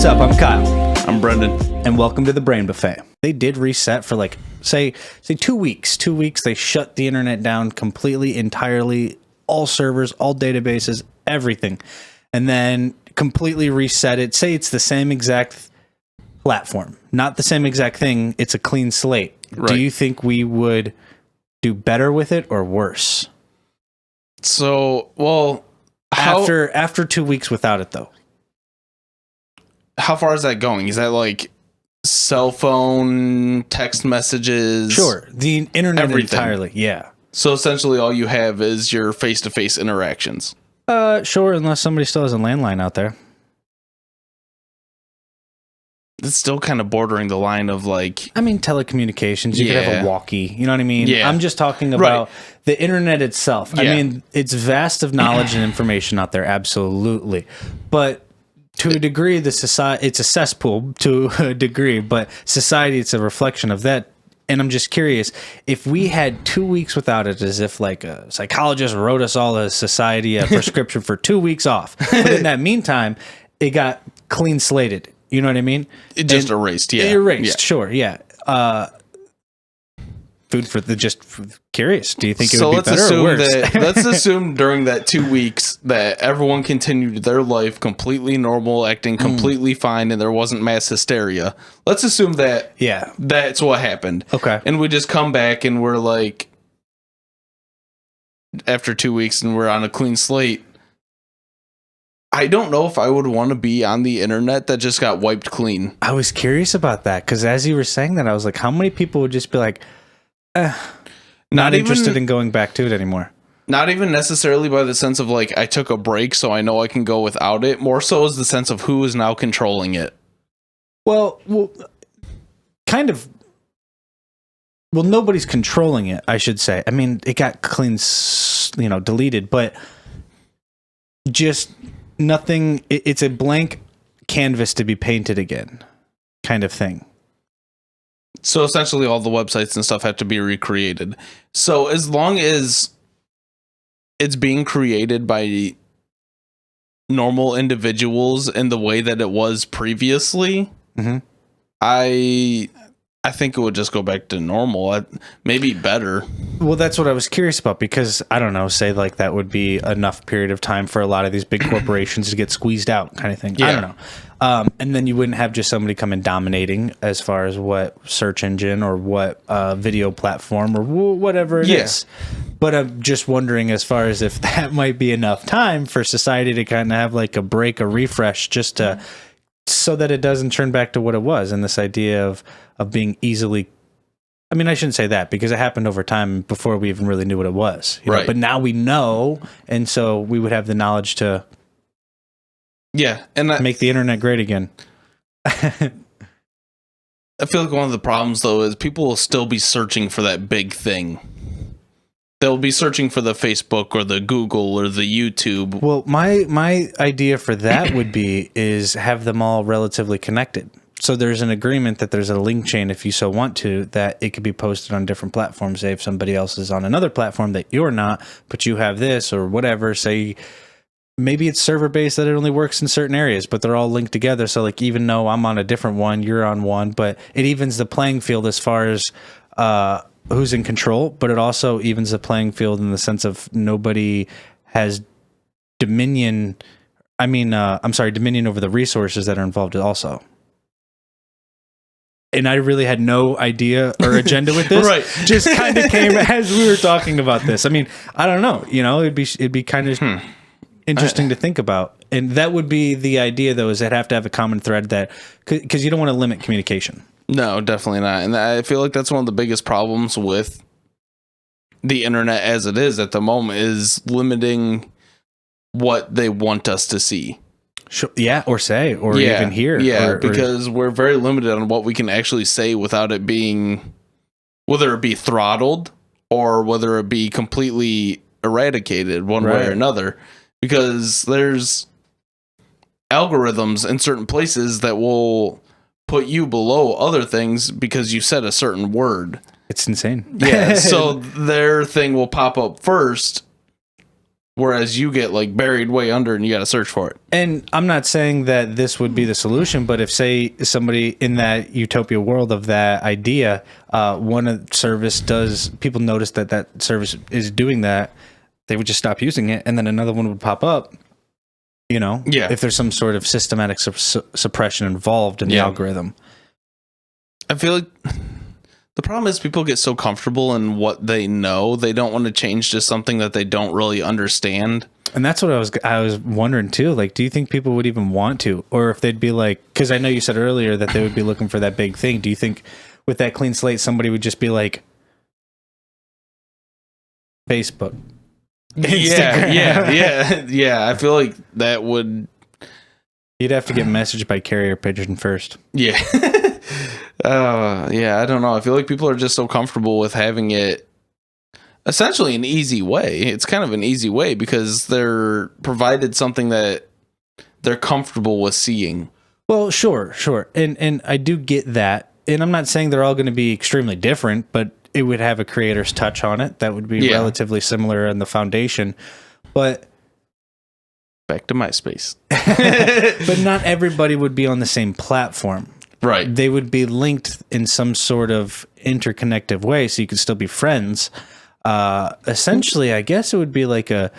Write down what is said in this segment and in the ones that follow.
What's up? I'm Kyle. I'm Brendan. And welcome to the Brain Buffet. They did reset for like, say 2 weeks. 2 weeks, they shut the internet down completely, entirely, all servers, all databases, everything. And then completely reset it. Say it's the same exact platform. Not the same exact thing. It's a clean slate. Right. Do you think we would do better with it or worse? So, well... After 2 weeks without it, though. How far is that going? Is that like cell phone, text messages? Sure. The internet everything. Entirely, yeah. So essentially all you have is your face-to-face interactions. Sure, unless somebody still has a landline out there. It's still kind of bordering the line of like... I mean, telecommunications. You could have a walkie. You know what I mean? Yeah. I'm just talking about the internet itself. Yeah. I mean, it's vast of knowledge and information out there, absolutely. But to a degree, it's a cesspool to a degree, but society, it's a reflection of that. And I'm just curious, if we had 2 weeks without it, as if like a psychologist wrote us all as society a prescription for 2 weeks off. But in that meantime, it got clean slated. You know what I mean? It just erased, yeah. Erased, sure, yeah. Food for the just curious. Do you think it would be better or worse? Let's assume during that 2 weeks that everyone continued their life completely normal, acting completely fine, and there wasn't mass hysteria. Let's assume that that's what happened. Okay. And we just come back and we're like, after 2 weeks and we're on a clean slate. I don't know if I would want to be on the internet that just got wiped clean. I was curious about that because as you were saying that, I was like, how many people would just be like, not interested in going back to it anymore? Not even necessarily by the sense of like, I took a break so I know I can go without it. More so as the sense of who is now controlling it. Well, kind of. Well, nobody's controlling it, I should say. I mean, it got clean, deleted, but just... nothing. It's a blank canvas to be painted again, kind of thing. So essentially all the websites and stuff have to be recreated. So as long as it's being created by normal individuals in the way that it was previously, I think it would just go back to normal. Maybe better. Well, that's what I was curious about because, I don't know, say like that would be enough period of time for a lot of these big corporations to get squeezed out kind of thing. Yeah. I don't know. And then you wouldn't have just somebody come in dominating as far as what search engine or what video platform or whatever it is. But I'm just wondering as far as if that might be enough time for society to kind of have like a break, a refresh, just to... so that it doesn't turn back to what it was, and this idea of being easily... I mean, I shouldn't say that, because it happened over time before we even really knew what it was. Right. But now we know, and so we would have the knowledge to and make the internet great again. I feel like one of the problems, though, is people will still be searching for that big thing. They'll be searching for the Facebook or the Google or the YouTube. Well, my idea for that would be is have them all relatively connected. So there's an agreement that there's a link chain, if you so want to, that it could be posted on different platforms. Say if somebody else is on another platform that you're not, but you have this or whatever, say maybe it's server based that it only works in certain areas, but they're all linked together. So like even though I'm on a different one, you're on one, but it evens the playing field as far as who's in control, but it also evens the playing field in the sense of nobody has dominion. Dominion over the resources that are involved also. And I really had no idea or agenda with this. Right. Just kind of came as we were talking about this. I mean, I don't know. It'd be kind of interesting to think about. And that would be the idea, though, is that have to have a common thread that, because you don't want to limit communication. No, definitely not. And I feel like that's one of the biggest problems with the internet as it is at the moment is limiting what they want us to see. Sure. Yeah, or say, or even hear. Yeah, because we're very limited on what we can actually say without it being, whether it be throttled or whether it be completely eradicated one way or another. Because there's algorithms in certain places that will put you below other things because you said a certain word. It's insane. Yeah, so their thing will pop up first whereas you get like buried way under and you got to search for it. And I'm not saying that this would be the solution, but if, say, somebody in that utopia world of that idea, one service does, people notice that that service is doing that, they would just stop using it, and then another one would pop up. You know, if there's some sort of systematic suppression involved in the algorithm. I feel like the problem is people get so comfortable in what they know, they don't want to change to something that they don't really understand. And that's what I was wondering too. Like, do you think people would even want to, or if they'd be like, because I know you said earlier that they would be looking for that big thing. Do you think with that clean slate, somebody would just be like, Facebook? Yeah. I feel like that would. You'd have to get messaged by carrier pigeon first. Yeah. I don't know. I feel like people are just so comfortable with having it essentially an easy way. It's kind of an easy way because they're provided something that they're comfortable with seeing. Well, sure. And I do get that. And I'm not saying they're all going to be extremely different, but it would have a creator's touch on it that would be relatively similar in the foundation. But back to MySpace. But not everybody would be on the same platform. Right. They would be linked in some sort of interconnective way so you could still be friends. Essentially, I guess it would be like a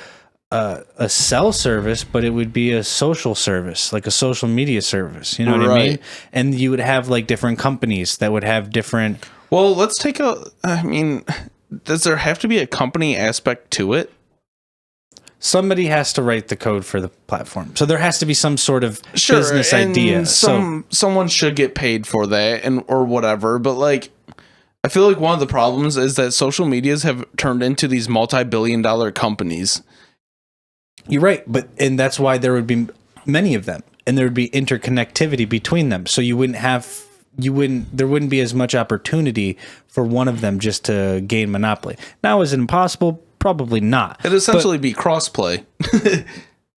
cell service, but it would be a social service, like a social media service. You know what I mean? And you would have like different companies that would have different... Well, let's take does there have to be a company aspect to it? Somebody has to write the code for the platform. So there has to be some sort of business idea. Someone should get paid for that or whatever. But like, I feel like one of the problems is that social medias have turned into these multi-billion-dollar companies. You're right. And that's why there would be many of them. And there would be interconnectivity between them. So there wouldn't be as much opportunity for one of them just to gain monopoly. Now, is it impossible? Probably not. It'd essentially be crossplay.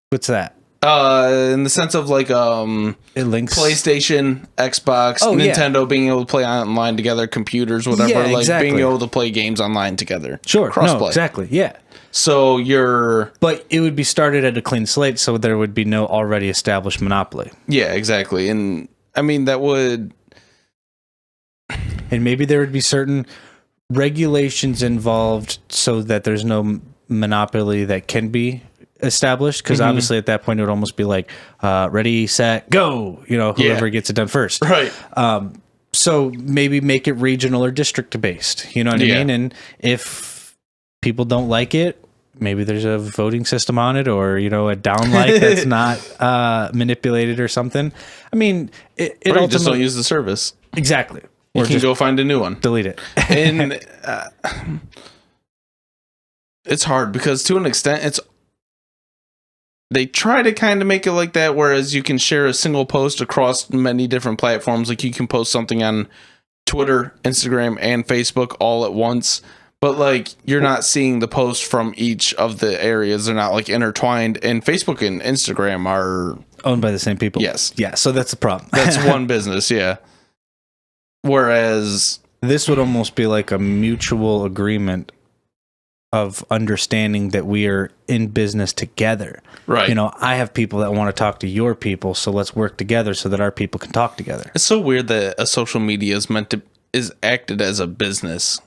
What's that? In the sense of like it links PlayStation, Xbox, Nintendo being able to play online together, computers, whatever, being able to play games online together. Sure. Crossplay. No, exactly. Yeah. So but it would be started at a clean slate, so there would be no already established monopoly. Yeah, exactly. And I mean that would. And maybe there would be certain regulations involved so that there's no monopoly that can be established, because obviously at that point it would almost be like ready, set, go, whoever gets it done first, right? So maybe make it regional or district based, you know what I mean? And if people don't like it, maybe there's a voting system on it, or a down like that's not manipulated or something. I mean, it or you ultimately just don't use the service. Exactly. You can go find a new one. Delete it. And it's hard because to an extent, they try to kind of make it like that, whereas you can share a single post across many different platforms. Like you can post something on Twitter, Instagram, and Facebook all at once. But like you're not seeing the post from each of the areas. They're not like intertwined. And Facebook and Instagram are owned by the same people. Yes. Yeah. So that's the problem. That's one business. Yeah. Whereas this would almost be like a mutual agreement of understanding that we are in business together. Right. I have people that want to talk to your people, so let's work together so that our people can talk together. It's so weird that a social media is acted as a business.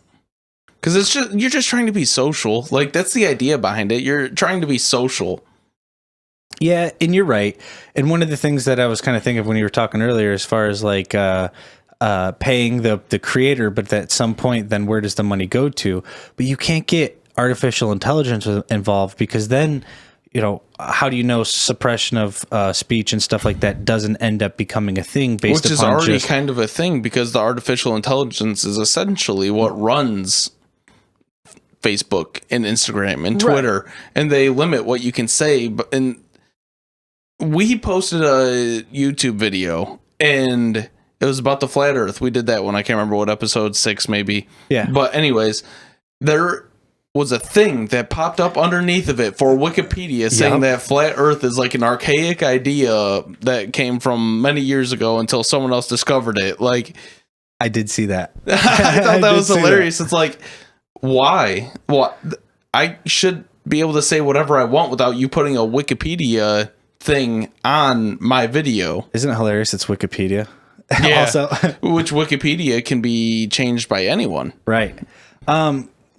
Because you're just trying to be social. Like that's the idea behind it. You're trying to be social. Yeah, and you're right. And one of the things that I was kind of thinking of when you were talking earlier, as far as like paying the creator, but at some point, then where does the money go to? But you can't get artificial intelligence involved, because then, how do you know suppression of speech and stuff like that doesn't end up becoming a thing based upon which is already kind of a thing, because the artificial intelligence is essentially what runs Facebook and Instagram and Twitter, and they limit what you can say. And we posted a YouTube video, and it was about the flat earth. We did that one. I can't remember what episode 6 maybe. Yeah. But anyways, there was a thing that popped up underneath of it for Wikipedia saying that flat earth is like an archaic idea that came from many years ago until someone else discovered it. Like, I did see that. I thought that was hilarious. It's like, why? Well, I should be able to say whatever I want without you putting a Wikipedia thing on my video. Isn't it hilarious? It's Wikipedia. Yeah. Also, which Wikipedia can be changed by anyone. Right.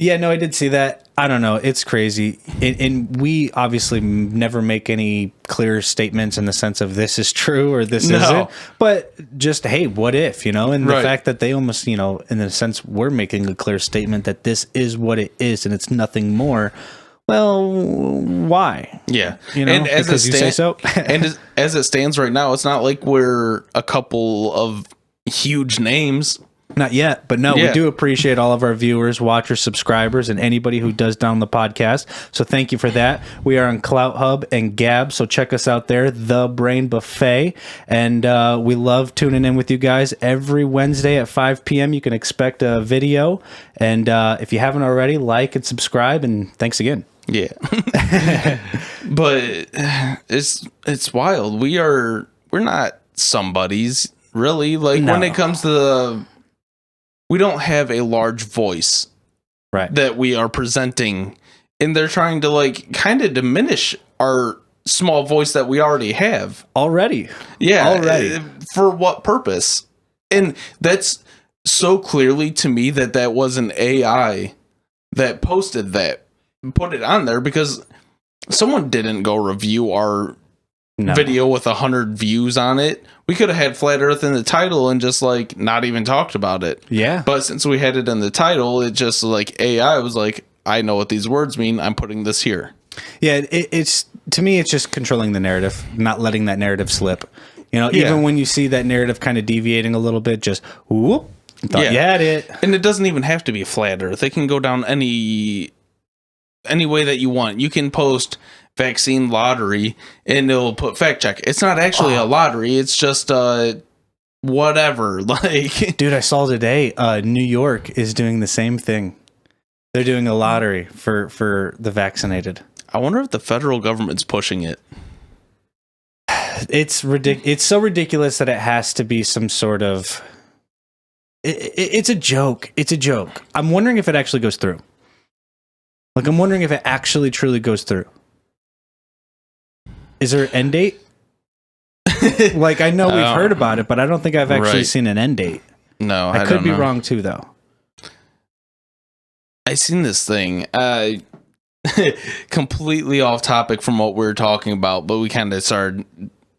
Yeah, no, I did see that. I don't know. It's crazy. And we obviously never make any clear statements in the sense of this is true or this isn't. But just, hey, what if, you know? And the fact that they almost, you know, in a sense, we're making a clear statement that this is what it is and it's nothing more. Well, why? Yeah. You know, and as because you say so. And as it stands right now, it's not like we're a couple of huge names. Not yet, but no, we do appreciate all of our viewers, watchers, subscribers, and anybody who does download the podcast. So thank you for that. We are on Clout Hub and Gab, so check us out there, The Brain Buffet. And we love tuning in with you guys every Wednesday at 5 p.m. You can expect a video. And if you haven't already, like and subscribe, and thanks again. Yeah. But it's wild. We're not somebodies, really. Like, when it comes to we don't have a large voice that we are presenting, and they're trying to like kind of diminish our small voice that we already have. Yeah. For what purpose? And that's so clearly to me that was an AI that posted that, put it on there, because someone didn't go review our video with 100 views on it. We could have had Flat Earth in the title and just like not even talked about it. Yeah. But since we had it in the title, it just like AI was like, I know what these words mean. I'm putting this here. Yeah. It's to me, it's just controlling the narrative, not letting that narrative slip. You know, even when you see that narrative kind of deviating a little bit, just whoop, thought you had it. And it doesn't even have to be Flat Earth. It can go down any way that you want. You can post vaccine lottery and it'll put fact check. It's not actually a lottery. It's just whatever. Like, dude, I saw today New York is doing the same thing. They're doing a lottery for the vaccinated. I wonder if the federal government's pushing it. It's ridiculous. It's so ridiculous that it has to be some sort of it's a joke. It's a joke. I'm wondering if it actually goes through. Like, I'm wondering if it actually truly goes through. Is there an end date? Like, I know we've heard about it, but I don't think I've actually seen an end date. No, I could be wrong too, though. I seen this thing. Completely off topic from what we were talking about, but we kind of started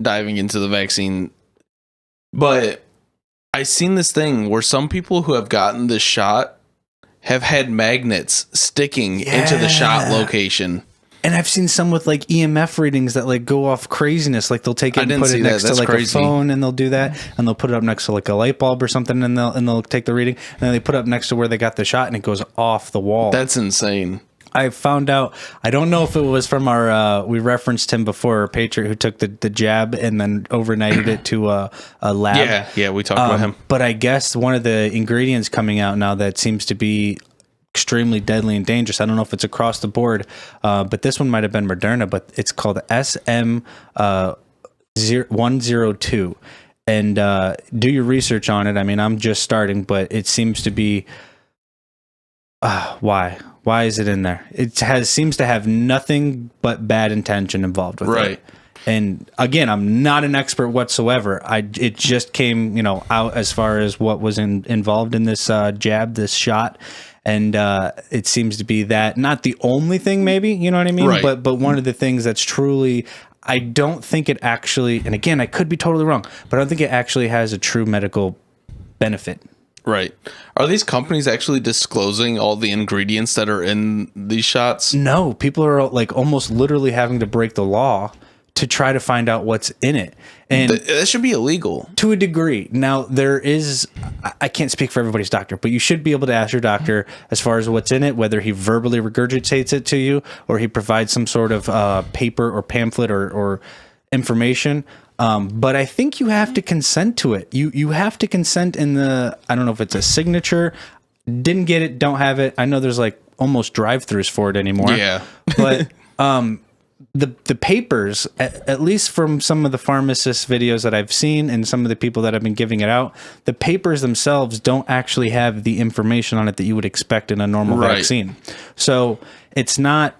diving into the vaccine. But I seen this thing where some people who have gotten this shot have had magnets sticking into the shot location. And I've seen some with like EMF readings that like go off craziness. Like they'll take it and put it next to like a phone, and they'll do that, and they'll put it up next to like a light bulb or something, and they'll take the reading, and then they put it up next to where they got the shot, and it goes off the wall. That's insane. I found out, I don't know if it was from our, we referenced him before, our Patriot who took the jab and then overnighted it to a lab. Yeah, we talked about him. But I guess one of the ingredients coming out now that seems to be extremely deadly and dangerous, I don't know if it's across the board, but this one might have been Moderna, but it's called SM102. And do your research on it. I mean, I'm just starting, but it seems to be, why? Why is it in there? It seems to have nothing but bad intention involved with it. And again, I'm not an expert whatsoever. It just came, out as far as what was involved in this jab, this shot. And it seems to be that not the only thing, maybe, you know what I mean? Right. But one of the things that's truly, I don't think it actually, and again, I could be totally wrong, but I don't think it actually has a true medical benefit. Right. Are these companies actually disclosing all the ingredients that are in these shots? No, people are like almost literally having to break the law to try to find out what's in it. And that should be illegal. To a degree. Now, there is, I can't speak for everybody's doctor, but you should be able to ask your doctor as far as what's in it, whether he verbally regurgitates it to you or he provides some sort of paper or pamphlet or information. But I think you have to consent to it. You have to consent in the, I don't know if it's a signature, didn't get it, don't have it. I know there's like almost drive-thrus for it anymore. Yeah. But the papers, at least from some of the pharmacist videos that I've seen and some of the people that have been giving it out, the papers themselves don't actually have the information on it that you would expect in a normal vaccine. So it's not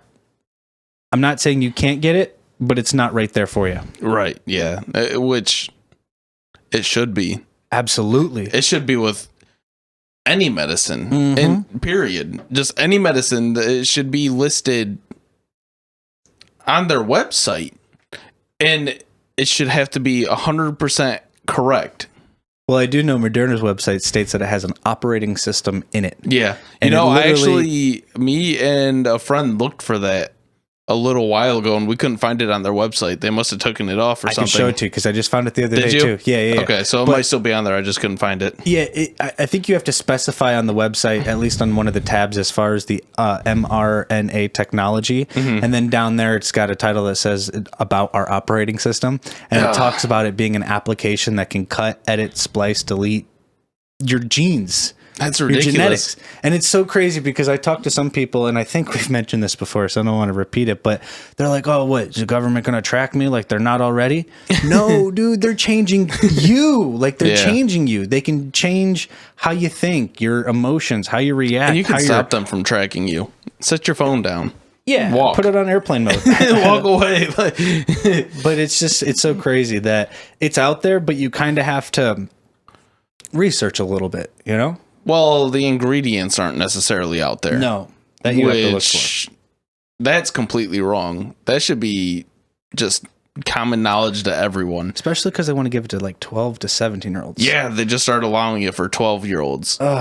I'm not saying you can't get it, but it's not right there for you. Right. Yeah. Which it should be. Absolutely. It should be with any medicine, and period. Just any medicine, it should be listed on their website, and it should have to be 100% correct. Well, I do know Moderna's website states that it has an operating system in it. Yeah. And me and a friend looked for that a little while ago, and we couldn't find it on their website. They must have taken it off or something. I can show it to you because I just found it the other day too. Yeah. Okay, so it might still be on there. I just couldn't find it. Yeah, I think you have to specify on the website, at least on one of the tabs, as far as the mRNA technology. And then down there, it's got a title that says about our operating system. And it talks about it being an application that can cut, edit, splice, delete your genes. That's ridiculous. Your genetics. And it's so crazy because I talked to some people, and I think we've mentioned this before, so I don't want to repeat it, but they're like, oh, what? Is the government going to track me like they're not already? No, dude, they're changing you. Like they're changing you. They can change how you think, your emotions, how you react. And you can stop them from tracking you. Set your phone down. Yeah. Walk. Put it on airplane mode. Walk away. But it's so crazy that it's out there, but you kind of have to research a little bit, you know? Well, the ingredients aren't necessarily out there. No, that you have to look for. That's completely wrong. That should be just common knowledge to everyone. Especially because they want to give it to like 12 to 17-year-olds. Yeah, they just started allowing it for 12-year-olds. And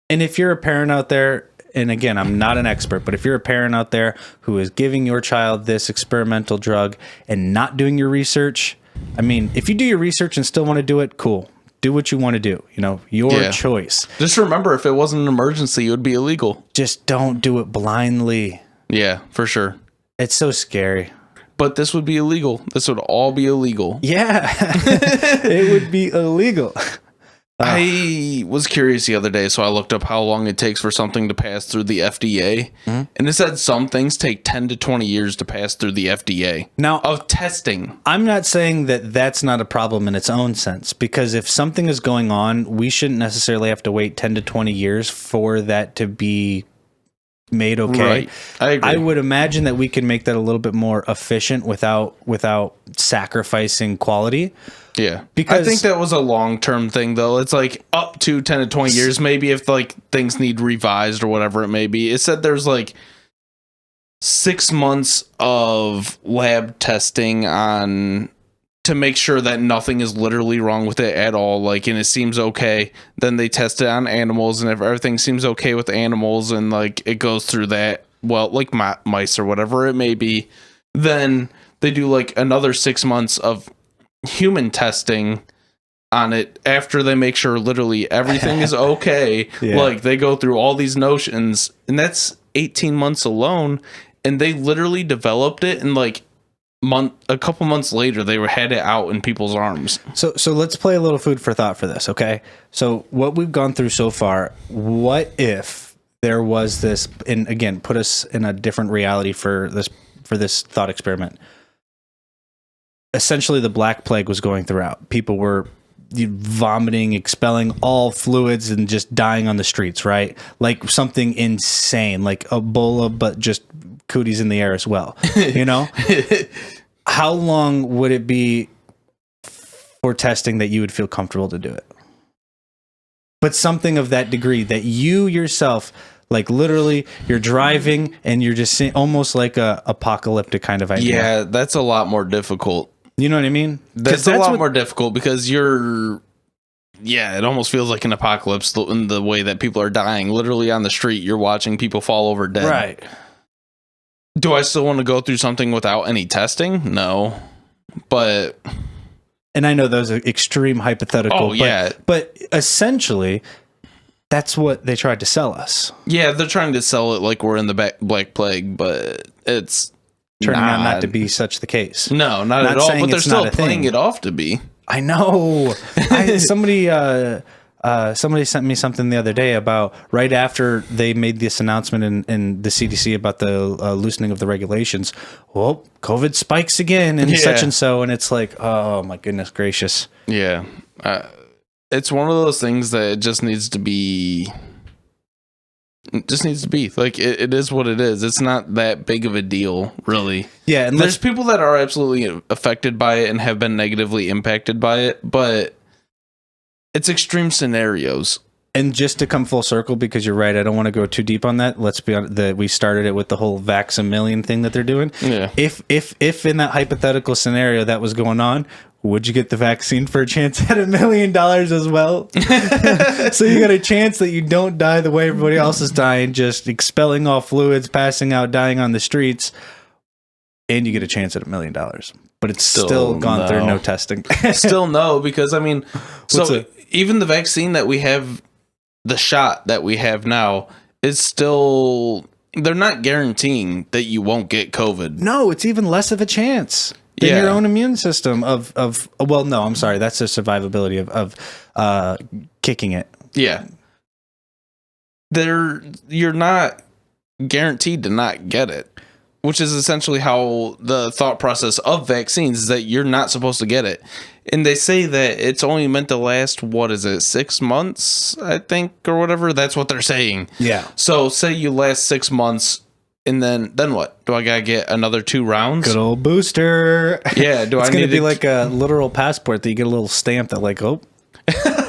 if you're a parent out there, and again, I'm not an expert, but if you're a parent out there who is giving your child this experimental drug and not doing your research, I mean, if you do your research and still want to do it, cool. Do what you want to do, your choice. Just remember, if it wasn't an emergency, it would be illegal. Just don't do it blindly. Yeah, for sure. It's so scary. But this would be illegal. This would all be illegal. Yeah, it would be illegal. I was curious the other day, so I looked up how long it takes for something to pass through the FDA. And it said some things take 10 to 20 years to pass through the FDA. Now, of testing. I'm not saying that that's not a problem in its own sense, because if something is going on, we shouldn't necessarily have to wait 10 to 20 years for that to be made okay. Right. I agree. I would imagine that we can make that a little bit more efficient without sacrificing quality. Yeah. Because I think that was a long-term thing, though. It's like up to 10 to 20 years, maybe, if like things need revised or whatever it may be. It said there's like 6 months of lab testing to make sure that nothing is literally wrong with it at all. Like, and it seems okay. Then they test it on animals, and if everything seems okay with animals and like it goes through that, well, like mice or whatever it may be, then they do like another 6 months of human testing on it after they make sure literally everything is okay. Yeah. Like they go through all these notions, and that's 18 months alone, and they literally developed it in like a couple months later they had it out in people's arms. So let's play a little food for thought for this, okay? So what we've gone through so far, what if there was this, and again, put us in a different reality for this thought experiment. Essentially, the Black Plague was going throughout. People were vomiting, expelling all fluids, and just dying on the streets, right? Like something insane, like Ebola, but just cooties in the air as well, How long would it be for testing that you would feel comfortable to do it? But something of that degree that you yourself, like literally you're driving and you're just seeing almost like a apocalyptic kind of idea. Yeah, that's a lot more difficult. You know what I mean? That's a lot more difficult because it almost feels like an apocalypse in the way that people are dying. Literally on the street, you're watching people fall over dead. Right. Do I still want to go through something without any testing? No. But... And I know those are extreme hypothetical. Oh, yeah. But essentially, that's what they tried to sell us. Yeah, they're trying to sell it like we're in the Black Plague, but it's... turning out not to be such the case. No, not at all. But they're still playing it off to be. I know. Somebody sent me something the other day about right after they made this announcement in the CDC about the loosening of the regulations. Well, COVID spikes again and such and so, and it's like, oh my goodness gracious. Yeah, it's one of those things that just needs to be It just needs to be like it is what it is. It's not that big of a deal, really. Yeah, and there's people that are absolutely affected by it and have been negatively impacted by it, but it's extreme scenarios. And just to come full circle, because you're right, I don't want to go too deep on that. Let's be honest, we started it with the whole Vax-A-Million thing that they're doing. Yeah. If in that hypothetical scenario that was going on, would you get the vaccine for a chance at $1 million as well? So you got a chance that you don't die the way everybody else is dying, just expelling all fluids, passing out, dying on the streets, and you get a chance at $1 million. But it's still gone through no testing. Still no, because I mean, even the vaccine that we have, the shot that we have now, is still, they're not guaranteeing that you won't get COVID. No, it's even less of a chance than your own immune system of well, no, I'm sorry, that's the survivability of kicking it. Yeah. You're not guaranteed to not get it, which is essentially how the thought process of vaccines is, that you're not supposed to get it. And they say that it's only meant to last, 6 months, I think, or whatever. That's what they're saying. Yeah. So say you last 6 months, and then what? Do I gotta get another 2 rounds? Good old booster. Yeah. It's gonna be like a literal passport that you get a little stamp that like, oh,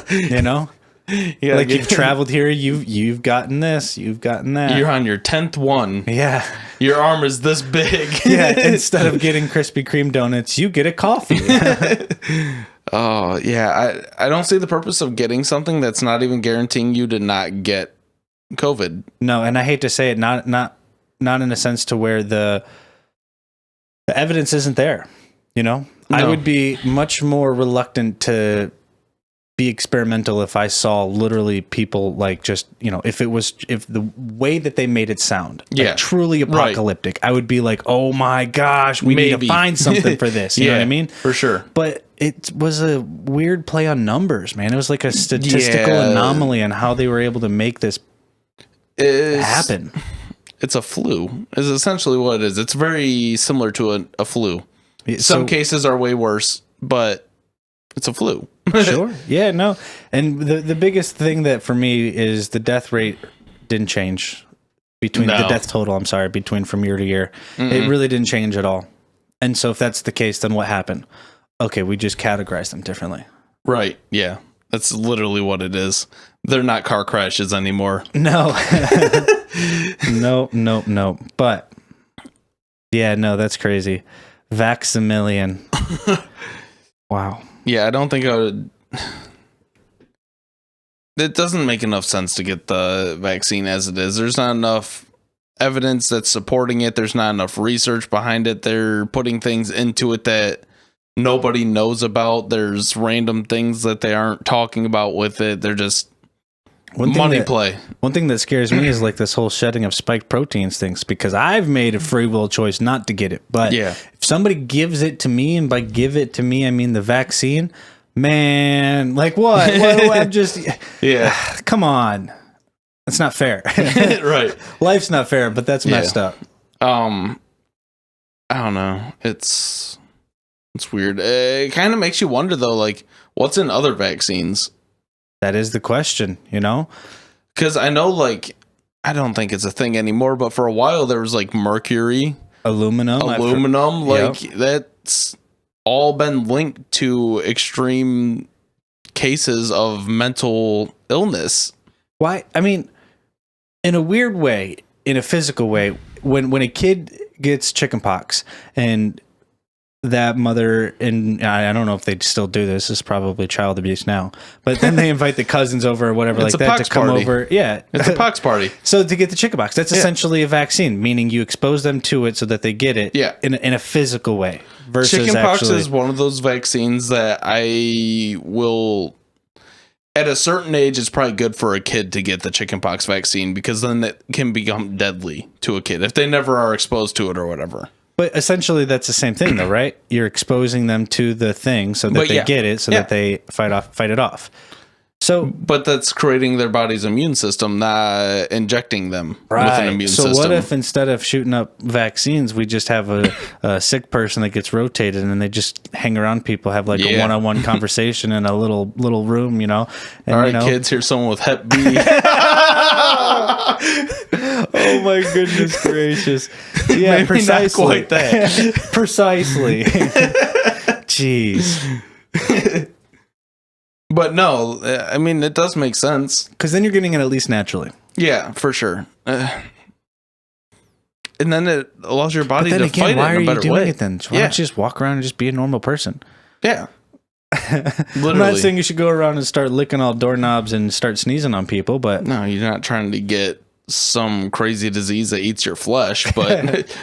you know, like you've traveled here, you've gotten this, you've gotten that. You're on your 10th one. Yeah. Your arm is this big. Yeah. Instead of getting Krispy Kreme donuts, you get a coffee. Oh yeah. I don't see the purpose of getting something that's not even guaranteeing you to not get COVID. No, and I hate to say it, not in a sense to where the evidence isn't there, you know? No. I would be much more reluctant to be experimental if I saw literally people like just, you know, if the way that they made it sound like truly apocalyptic, right. I would be like, oh my gosh, we need to find something for this. You know what I mean? For sure. But it was a weird play on numbers, man. It was like a statistical anomaly on how they were able to make this happen. It's a flu is essentially what it is. It's very similar to a flu. Some cases are way worse, but it's a flu. Sure. Yeah, no. And the biggest thing that for me is the death rate didn't change the death total, between from year to year. Mm-mm. It really didn't change at all. And so if that's the case, then what happened? Okay, we just categorized them differently. Right. Yeah. That's literally what it is. They're not car crashes anymore. No. No. But yeah, no, that's crazy. Vax-A-Million. Wow. Yeah, I don't think I would. It doesn't make enough sense to get the vaccine as it is. There's not enough evidence that's supporting it. There's not enough research behind it. They're putting things into it that nobody knows about. There's random things that they aren't talking about with it. They're just money play. One thing that scares me is like this whole shedding of spike proteins things, because I've made a free will choice not to get it. But if somebody gives it to me, and by give it to me, I mean the vaccine, man, like what? I'm just, come on. It's not fair. Right. Life's not fair, but that's messed up. I don't know. It's weird. It kind of makes you wonder though, like what's in other vaccines? That is the question, you know? Because I know, like, I don't think it's a thing anymore, but for a while there was like mercury, aluminum, like that's all been linked to extreme cases of mental illness. Why? I mean, in a weird way, in a physical way, when a kid gets chickenpox and that mother, and I don't know if they still do this. This is probably child abuse now. But then they invite the cousins over or whatever like that to come over. Yeah. It's a pox party. So to get the chickenpox, that's essentially a vaccine, meaning you expose them to it so that they get it in a physical way. Versus chickenpox is one of those vaccines that I will, at a certain age, it's probably good for a kid to get the chickenpox vaccine, because then it can become deadly to a kid if they never are exposed to it or whatever. But essentially, that's the same thing, though, right? You're exposing them to the thing so that they get it, so that they fight it off. But that's creating their body's immune system, not injecting them with an immune system. So what if instead of shooting up vaccines, we just have a sick person that gets rotated and they just hang around people, have like a one-on-one conversation in a little room, And, all right, kids, here's someone with Hep B. Oh my goodness gracious! Yeah, maybe precisely. Not quite that. Precisely. Jeez. But no, I mean, it does make sense. Because then you're getting it at least naturally. Yeah, for sure. And then it allows your body to fight it in a better way. Why are you doing it then? Why don't you just walk around and just be a normal person? Yeah. Literally. I'm not saying you should go around and start licking all doorknobs and start sneezing on people, but... No, you're not trying to get some crazy disease that eats your flesh, but...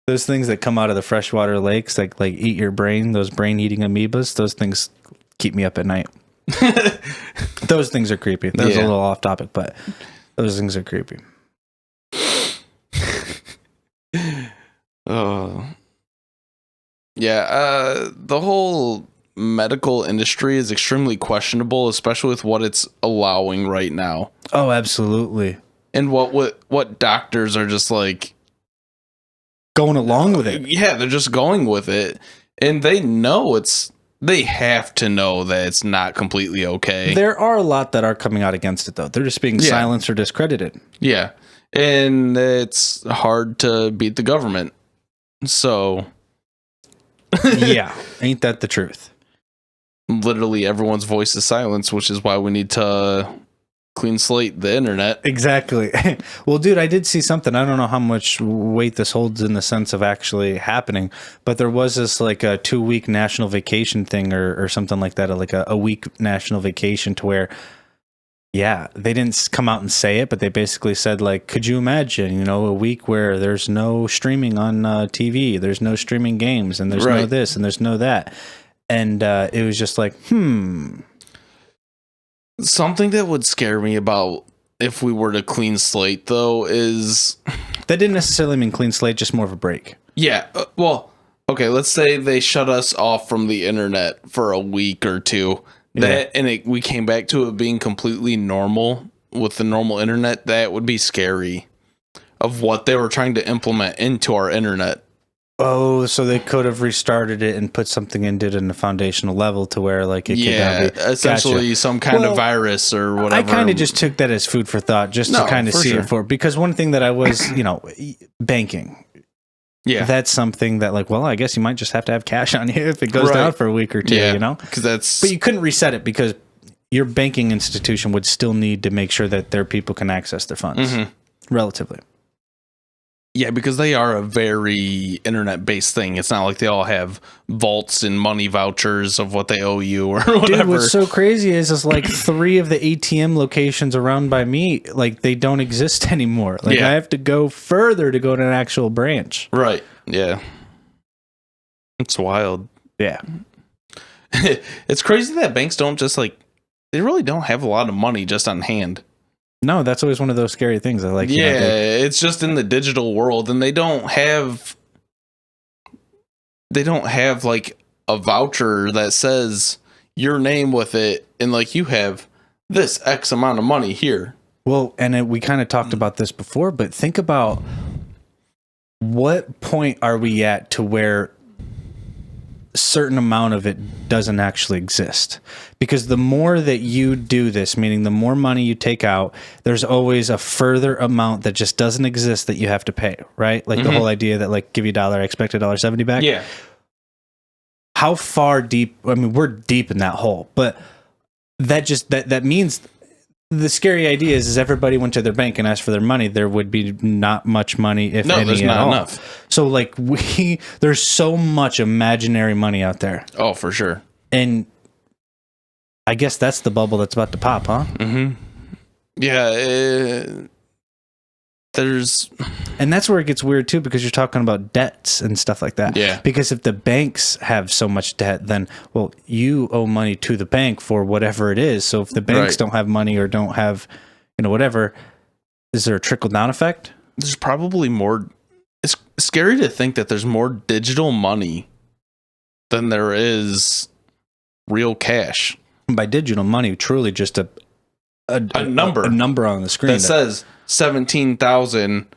Those things that come out of the freshwater lakes, like eat your brain, those brain-eating amoebas, those things... keep me up at night. Those things are creepy. That's a little off topic, but those things are creepy. Oh. Yeah, the whole medical industry is extremely questionable, especially with what it's allowing right now. Oh, absolutely. And what doctors are just like going along with it. Yeah, they're just going with it. And they have to know that it's not completely okay. There are a lot that are coming out against it, though. They're just being silenced or discredited. Yeah. And it's hard to beat the government. So. Yeah. Ain't that the truth? Literally everyone's voice is silenced, which is why we need to clean slate the internet. Exactly. Well, dude, I did see something. I don't know how much weight this holds in the sense of actually happening, but there was this like a 2-week national vacation thing or something like that, like a week national vacation to where, they didn't come out and say it, but they basically said like, could you imagine, a week where there's no streaming on TV, there's no streaming games, and there's no this and there's no that. And it was just like, Something that would scare me about if we were to clean slate, though, is... That didn't necessarily mean clean slate, just more of a break. Yeah. Well, okay, let's say they shut us off from the internet for a week or two. We came back to it being completely normal with the normal internet. That would be scary of what they were trying to implement into our internet. Oh, so they could have restarted it and put something into it in the foundational level to where like it could be essentially some kind of virus or whatever. I kind of just took that as food for thought, just to kind of see it for, because one thing that I was, banking. Yeah, that's something that like, well, I guess you might just have to have cash on you if it goes down for a week or two, but you couldn't reset it because your banking institution would still need to make sure that their people can access their funds relatively. Yeah, because they are a very internet-based thing. It's not like they all have vaults and money vouchers of what they owe you or whatever. Dude, what's so crazy is like 3 of the ATM locations around by me, like they don't exist anymore. Like I have to go further to go to an actual branch. Right. Yeah. It's wild. Yeah. It's crazy that banks don't just like, they really don't have a lot of money just on hand. No, that's always one of those scary things. I like. It's just in the digital world, and they don't have like a voucher that says your name with it, and like you have this X amount of money here. Well, and we kind of talked about this before, but think about what point are we at to where a certain amount of it doesn't actually exist? Because the more that you do this, meaning the more money you take out, there's always a further amount that just doesn't exist that you have to pay, right? Like the whole idea that like give you $1, expect $1.70 back. Yeah. How far deep? I mean, we're deep in that hole, but that means the scary idea is everybody went to their bank and asked for their money. There would be not much money, if any, there's at not all. enough. So like there's so much imaginary money out there. Oh, for sure. And I guess that's the bubble that's about to pop, huh? Mm-hmm. Yeah. And that's where it gets weird too, because you're talking about debts and stuff like that. Yeah. Because if the banks have so much debt, then, well, you owe money to the bank for whatever it is. So if the banks don't have money or don't have, whatever, is there a trickle down effect? There's probably more. It's scary to think that there's more digital money than there is real cash. And by digital money, truly just a number on the screen that says 17,000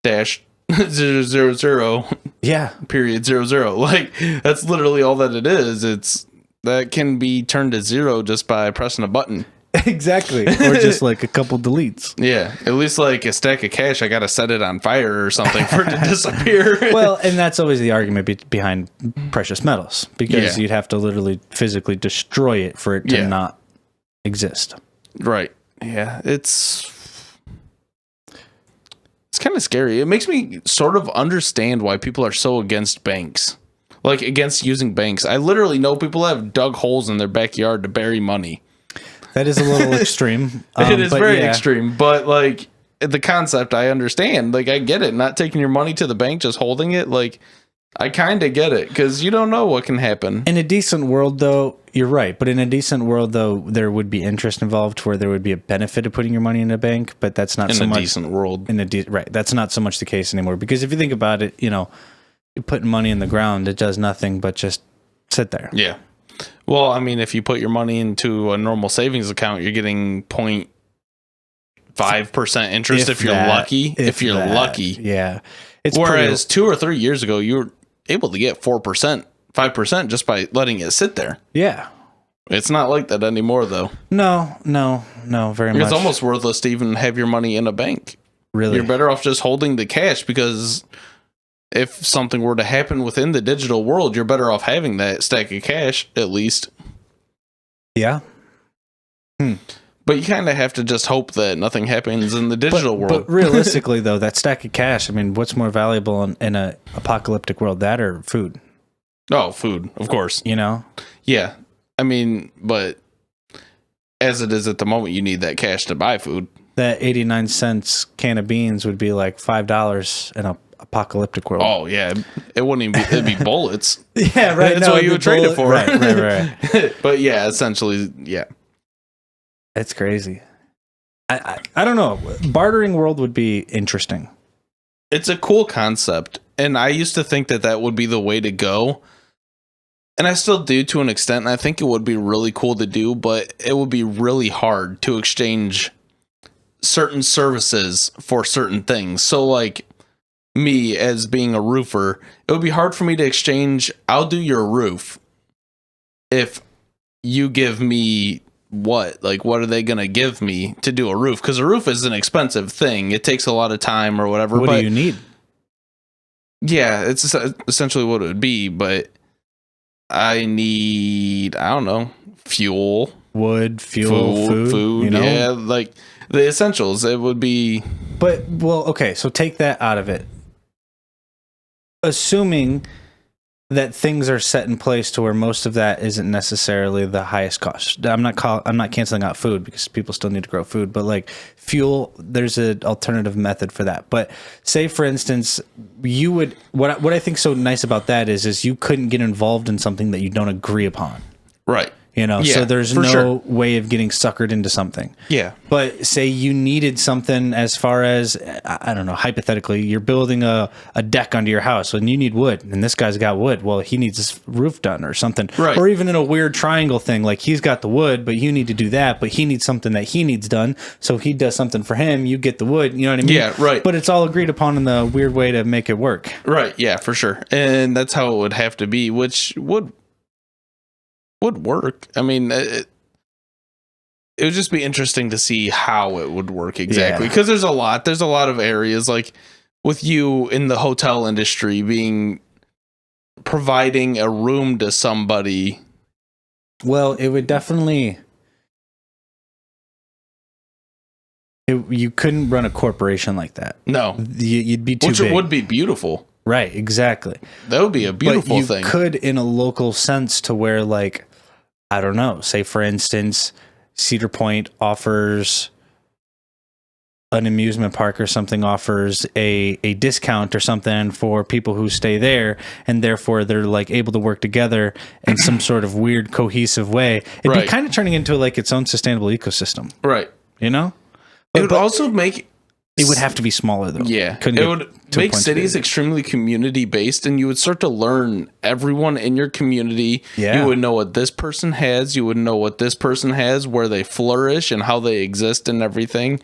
dash 000 period 00. Like, that's literally all that it is. That can be turned to zero just by pressing a button. Exactly. Or just like a couple deletes. Yeah. At least like a stack of cash, I got to set it on fire or something for it to disappear. Well, and that's always the argument behind precious metals, because you'd have to literally physically destroy it for it to not exist. Right. Yeah. It's kind of scary. It makes me sort of understand why people are so against banks. Like, against using banks. I literally know people have dug holes in their backyard to bury money. That is a little extreme. It is very extreme, but like the concept, I understand. Like, I get it. Not taking your money to the bank, just holding it. Like, I kind of get it, because you don't know what can happen. In a decent world, though, you're right. But in a decent world, though, there would be interest involved where there would be a benefit of putting your money in a bank. But that's not so much. In a decent world. Right. That's not so much the case anymore. Because if you think about it, you're putting money in the ground, it does nothing but just sit there. Yeah. Well, I mean, if you put your money into a normal savings account, you're getting 0.5% interest if you're lucky. If you're lucky. Yeah. Whereas 2 or 3 years ago, you were able to get 4%, 5% just by letting it sit there. Yeah. It's not like that anymore, though. No, very much. It's almost worthless to even have your money in a bank. Really? You're better off just holding the cash, because if something were to happen within the digital world, you're better off having that stack of cash, at least. Yeah. But you kind of have to just hope that nothing happens in the digital world. But realistically, though, that stack of cash, I mean, what's more valuable in an apocalyptic world, that or food? Oh, food, of course. Yeah. I mean, but as it is at the moment, you need that cash to buy food. That 89 cents can of beans would be like $5 in a apocalyptic world. Oh yeah, it wouldn't even be, it'd be bullets. Yeah, right. That's what you would trade it for. Right. But yeah, essentially, yeah. It's crazy. I don't know. Bartering world would be interesting. It's a cool concept, and I used to think that would be the way to go, and I still do to an extent. And I think it would be really cool to do, but it would be really hard to exchange certain services for certain things. So like, me as being a roofer, it would be hard for me to exchange, I'll do your roof, if you give me what are they gonna give me to do a roof? Because a roof is an expensive thing. It takes a lot of time or whatever. What do you need? Yeah, it's essentially what it would be, but I need, I don't know, fuel, wood, fuel, food, yeah, like the essentials. It would be. But well, okay, so take that out of it. Assuming that things are set in place to where most of that isn't necessarily the highest cost. I'm not canceling out food, because people still need to grow food, but like fuel, there's an alternative method for that. But say, for instance, you would, what I think so nice about that is you couldn't get involved in something that you don't agree upon. Right. So there's no way of getting suckered into something. Yeah. But say you needed something, as far as, I don't know, hypothetically, you're building a deck under your house and you need wood, and this guy's got wood. Well, he needs his roof done or something. Right. Or even in a weird triangle thing, like he's got the wood, but you need to do that, but he needs something that he needs done. So he does something for him, you get the wood, you know what I mean? Yeah, right. But it's all agreed upon in the weird way to make it work. Right. Yeah, for sure. And that's how it would have to be, which would work. I mean, it would just be interesting to see how it would work exactly, because there's a lot of areas, like with you in the hotel industry, providing a room to somebody. Well, it would definitely, you couldn't run a corporation like that. No, you'd be too big. Which would be beautiful. Right, exactly. That would be a beautiful thing. You could, in a local sense, to where, like, I don't know, say, for instance, Cedar Point offers an amusement park or something, offers a discount or something for people who stay there, and therefore they're like able to work together in some sort of weird cohesive way. It'd be kind of turning into like its own sustainable ecosystem. Right. You know? It would also make It would have to be smaller, though. Yeah. Couldn't It get would to a make point cities today. extremely community based, and you would start to learn everyone in your community. Yeah. You would know what this person has. You would know what this person has, where they flourish and how they exist and everything.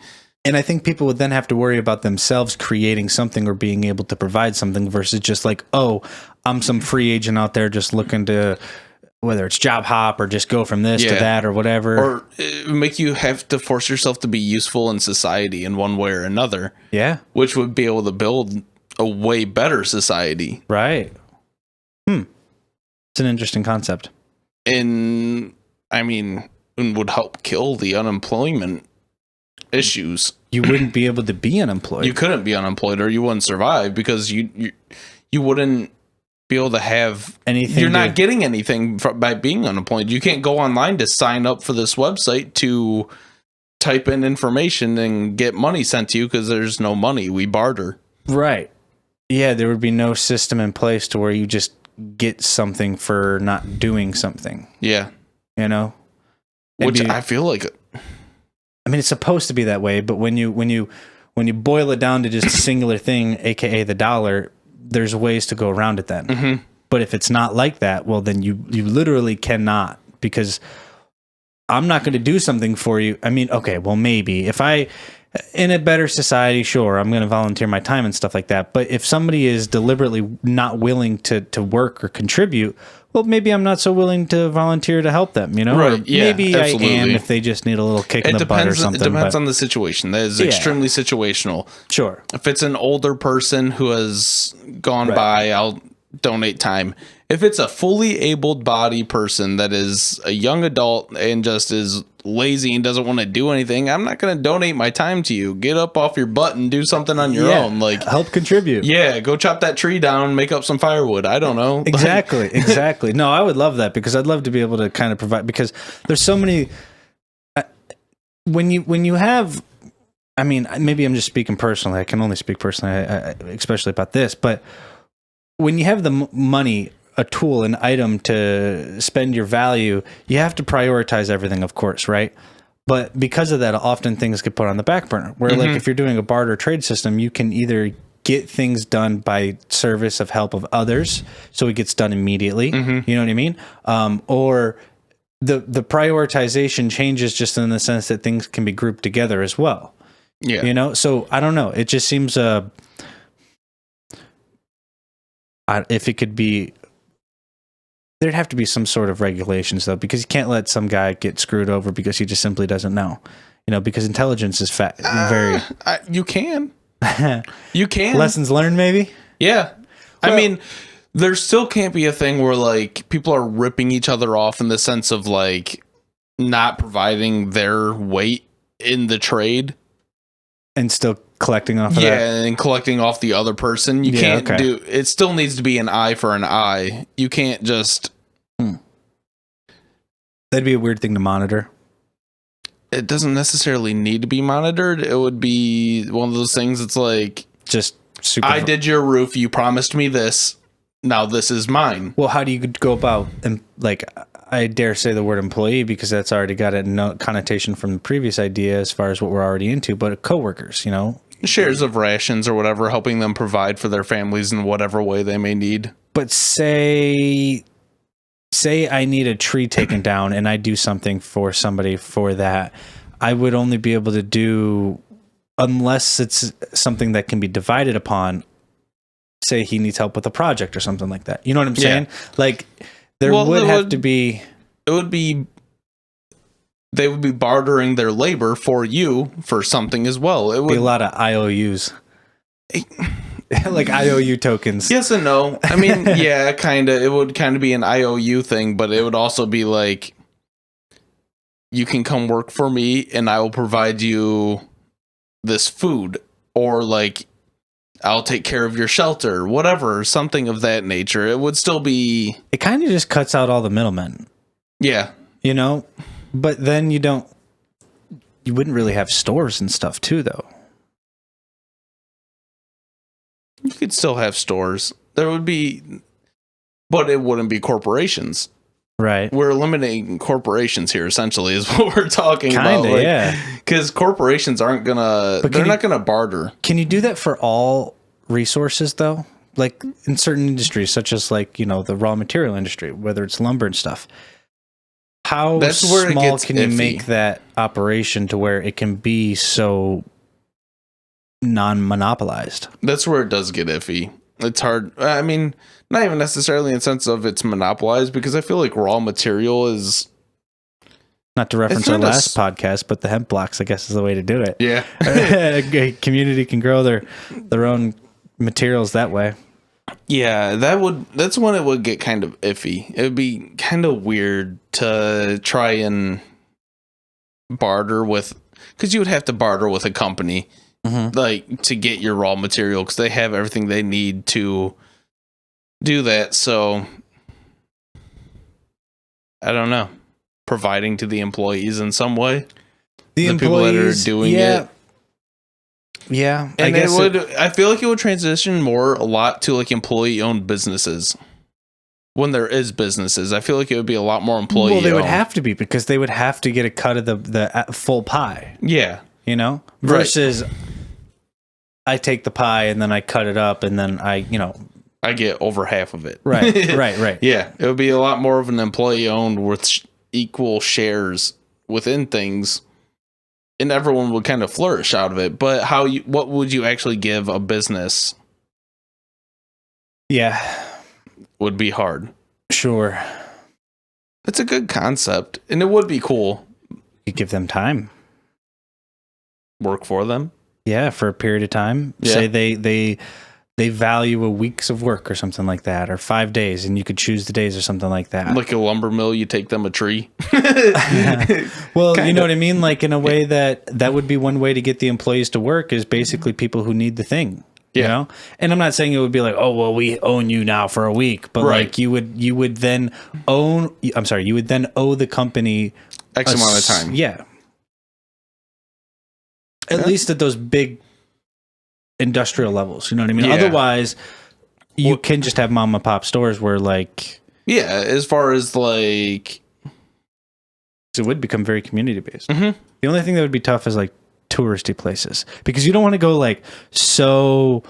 And I think people would then have to worry about themselves creating something or being able to provide something versus just like, oh, I'm some free agent out there just looking to, whether it's job hop or just go from this to that or whatever. Or it would make you have to force yourself to be useful in society in one way or another. Yeah. Which would be able to build a way better society. Right. It's an interesting concept. And would help kill the unemployment issues. You wouldn't be able to be unemployed. You couldn't be unemployed, or you wouldn't survive, because you wouldn't be able to have anything. You're not getting anything by being unemployed. You can't go online to sign up for this website to type in information and get money sent to you, because there's no money. We barter. Right. Yeah, there would be no system in place to where you just get something for not doing something. Yeah. You know? I feel like it's supposed to be that way, but when you boil it down to just a singular thing, aka the dollar, there's ways to go around it then. Mm-hmm. But if it's not like that, well, then you literally cannot, because I'm not going to do something for you. Okay, well, maybe if in a better society, sure, I'm going to volunteer my time and stuff like that. But if somebody is deliberately not willing to work or contribute, well, maybe I'm not so willing to volunteer to help them, you know? Right. Or maybe absolutely. I am if they just need a little kick in the butt or something. It depends on the situation. That is extremely situational. Sure. If it's an older person who has gone by, I'll donate time. If it's a fully able-bodied person that is a young adult and just is lazy and doesn't want to do anything, I'm not going to donate my time to you. Get up off your butt and do something on your own. Like, help contribute. Yeah, go chop that tree down, make up some firewood. I don't know. Exactly. No, I would love that, because I'd love to be able to kind of provide, because there's so many when you have, maybe I'm just speaking personally. I can only speak personally, especially about this, but when you have the money, a tool, an item to spend your value, you have to prioritize everything, of course, right? But because of that, often things get put on the back burner. Where like if you're doing a barter trade system, you can either get things done by service of help of others, so it gets done immediately. You know what I mean? Or the prioritization changes just in the sense that things can be grouped together as well. Yeah, you know. So I don't know. It just seems if it could be. There'd have to be some sort of regulations, though, because you can't let some guy get screwed over because he just simply doesn't know. You know, because intelligence is very. You can. You can. Lessons learned, maybe? Yeah. Well, there still can't be a thing where, like, people are ripping each other off in the sense of, like, not providing their weight in the trade. And still collecting off of that? Yeah, and collecting off the other person. You can't do... It still needs to be an eye for an eye. You can't just... That'd be a weird thing to monitor. It doesn't necessarily need to be monitored. It would be one of those things that's like... Just super... I did your roof. You promised me this. Now this is mine. Well, how do you go about... And like, I dare say the word employee, because that's already got a connotation from the previous idea as far as what we're already into, but coworkers, you know? Shares of rations or whatever, helping them provide for their families in whatever way they may need. But say I need a tree taken down and I do something for somebody for that, I would only be able to do, unless it's something that can be divided upon, say he needs help with a project or something like that. You know what I'm saying? Like, there would have to be... It would be... They would be bartering their labor for you for something as well. It would be a lot of IOUs. Like IOU tokens. Yes and no. Yeah, kind of. It would kind of be an IOU thing, but it would also be like, you can come work for me and I will provide you this food, or like, I'll take care of your shelter, whatever, something of that nature. It would still be... It kind of just cuts out all the middlemen. Yeah. You know? But then you wouldn't really have stores and stuff too, though. You could still have stores. There would be, but it wouldn't be corporations. Right. We're eliminating corporations here, essentially, is what we're talking about. Like, yeah. Because corporations aren't they're not gonna barter. Can you do that for all resources though? Like in certain industries, such as like, the raw material industry, whether it's lumber and stuff. How small can you make that operation to where it can be so non-monopolized? That's where it does get iffy. It's hard. I mean, not even necessarily in the sense of it's monopolized, because I feel like raw material is... Not to reference our last podcast, but the hemp blocks, I guess, is the way to do it. Yeah. A community can grow their own materials that way. Yeah, that's when it would get kind of iffy. It would be kind of weird to try and barter with, because you would have to barter with a company, like, to get your raw material, because they have everything they need to do that. So I don't know, providing to the employees in some way, the people that are doing it. Yeah, and I feel like it would transition a lot to like employee-owned businesses. When there is businesses, I feel like it would be a lot more employee-owned. Well, they would have to be, because they would have to get a cut of the full pie. Yeah, versus I take the pie and then I cut it up and then I get over half of it. Right. Yeah, it would be a lot more of an employee-owned with equal shares within things. And everyone would kind of flourish out of it. But what would you actually give a business? Yeah. Would be hard. Sure. It's a good concept. And it would be cool. You give them time. Work for them? Yeah, for a period of time. Yeah. Say they value a week's of work or something like that, or 5 days, and you could choose the days or something like that. Like a lumber mill, you take them a tree. Well, you know what I mean? Like in a way that would be one way to get the employees to work, is basically people who need the thing. Yeah. And I'm not saying it would be like, oh, well, we own you now for a week, but like you would then owe the company X amount of time. Yeah. At least at those big industrial levels, you know what I mean? Yeah. Otherwise, you can just have mom and pop stores where like... Yeah, as far as like... It would become very community based. Mm-hmm. The only thing that would be tough is like touristy places, because you don't want to go like so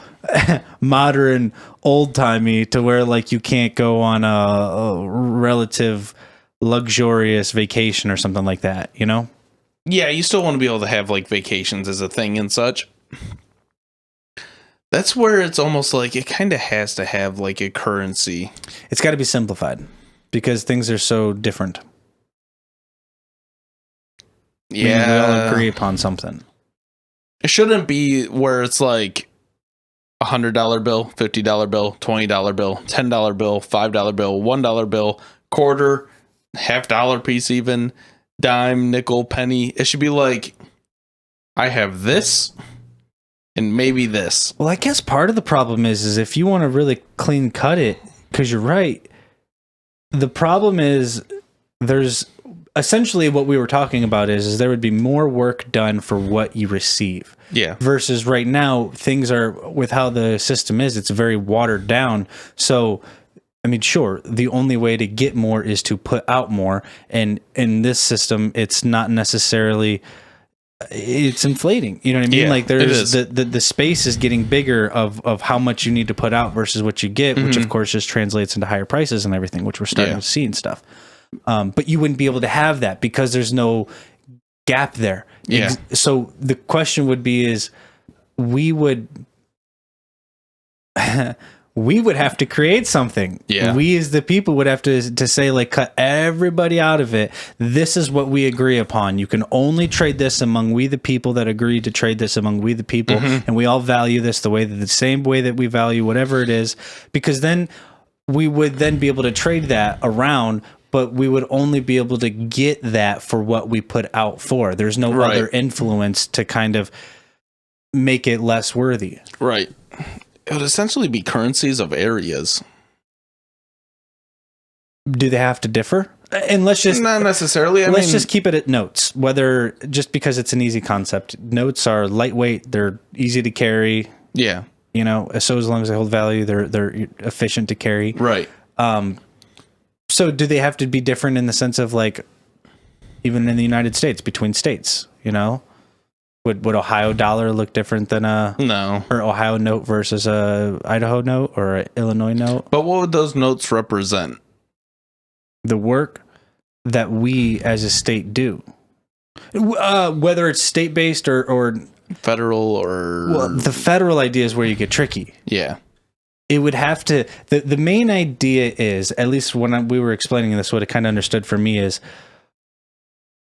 modern, old timey to where like you can't go on a relative luxurious vacation or something like that, Yeah, you still want to be able to have like vacations as a thing and such. That's where it's almost like it kind of has to have like a currency. It's got to be simplified because things are so different. Yeah. We all agree upon something. It shouldn't be where it's like $100 bill, $50 bill, $20 bill, $10 bill, $5 bill, $1 bill, quarter, $half piece even, dime, nickel, penny. It should be like, I have this and maybe this. Well, I guess part of the problem is if you want to really clean cut it, because you're right, the problem is there's essentially what we were talking about is there would be more work done for what you receive. Yeah. Versus right now, things are, with how the system is, it's very watered down. So, I mean, sure, the only way to get more is to put out more. And in this system, it's not necessarily... It's inflating, you know what I mean? Yeah, like there's the space is getting bigger of how much you need to put out versus what you get, which of course just translates into higher prices and everything, which we're starting to see and stuff. But you wouldn't be able to have that because there's no gap there. Yeah. So the question would be is we would have to create something. Yeah. We as the people would have to say, like, cut everybody out of it. This is what we agree upon. You can only trade this among we the people that agree to trade this among we the people. And we all value this the same way that we value whatever it is. Because then we would then be able to trade that around, but we would only be able to get that for what we put out for. There's no other influence to kind of make it less worthy. Right. It would essentially be currencies of areas. Do they have to differ? And let's just not necessarily. Let's just keep it at notes. Whether just because it's an easy concept, notes are lightweight. They're easy to carry. Yeah. So as long as they hold value, they're efficient to carry. Right. So do they have to be different in the sense of like, even in the United States, between states, you know? Would Ohio dollar look different than or Ohio note versus a Idaho note or a Illinois note? But what would those notes represent? The work that we as a state do. Whether it's state-based or federal or... Well, the federal idea is where you get tricky. Yeah. It would have to... The main idea is, at least when we were explaining this, what it kind of understood for me is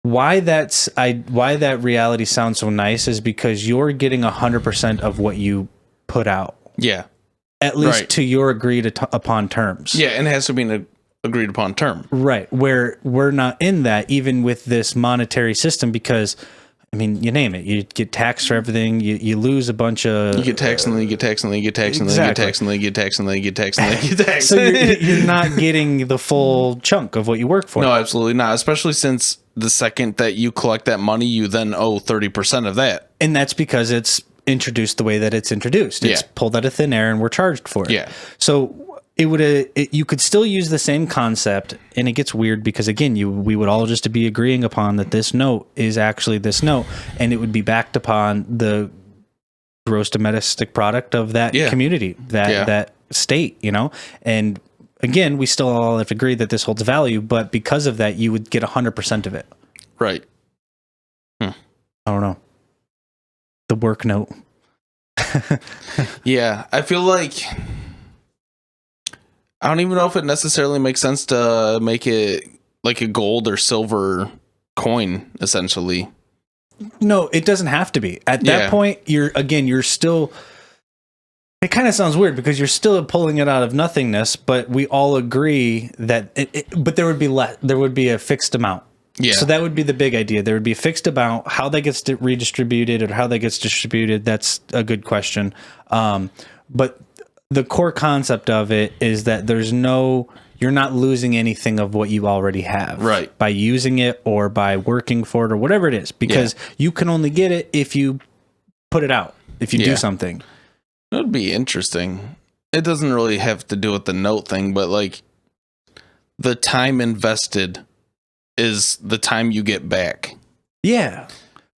why that reality sounds so nice is because you're getting 100% of what you put out. Yeah. At least to your agreed upon terms. Yeah, and it has to be an agreed upon term. Right. Where we're not in that, even with this monetary system, because... I mean, you name it. You get taxed for everything. You lose a bunch of... You get taxed and then you get taxed and then you get taxed and then you get taxed and then you get taxed and then you get taxed and then you get taxed. So you're not getting the full chunk of what you work for. No, absolutely not. Especially since the second that you collect that money, you then owe 30% of that. And that's because it's introduced the way that it's introduced. It's pulled out of thin air and we're charged for it. Yeah. So... you could still use the same concept, and it gets weird because again, we would all just be agreeing upon that this note is actually this note, and it would be backed upon the gross domestic product of that community, that state, you know. And again, we still all have to agree that this holds value, but because of that, you would get 100% of it. Right. I don't know. The work note. Yeah, I feel like. I don't even know if it necessarily makes sense to make it like a gold or silver coin, essentially. No, it doesn't have to be. At that point, you're still... It kind of sounds weird because you're still pulling it out of nothingness, but we all agree that... but there would be there would be a fixed amount. Yeah. So that would be the big idea. There would be a fixed amount. How that gets redistributed or how that gets distributed, that's a good question. But... the core concept of it is that you're not losing anything of what you already have by using it or by working for it or whatever it is, because you can only get it if you put it out, if you do something. It would be interesting. It doesn't really have to do with the note thing, but like the time invested is the time you get back. Yeah.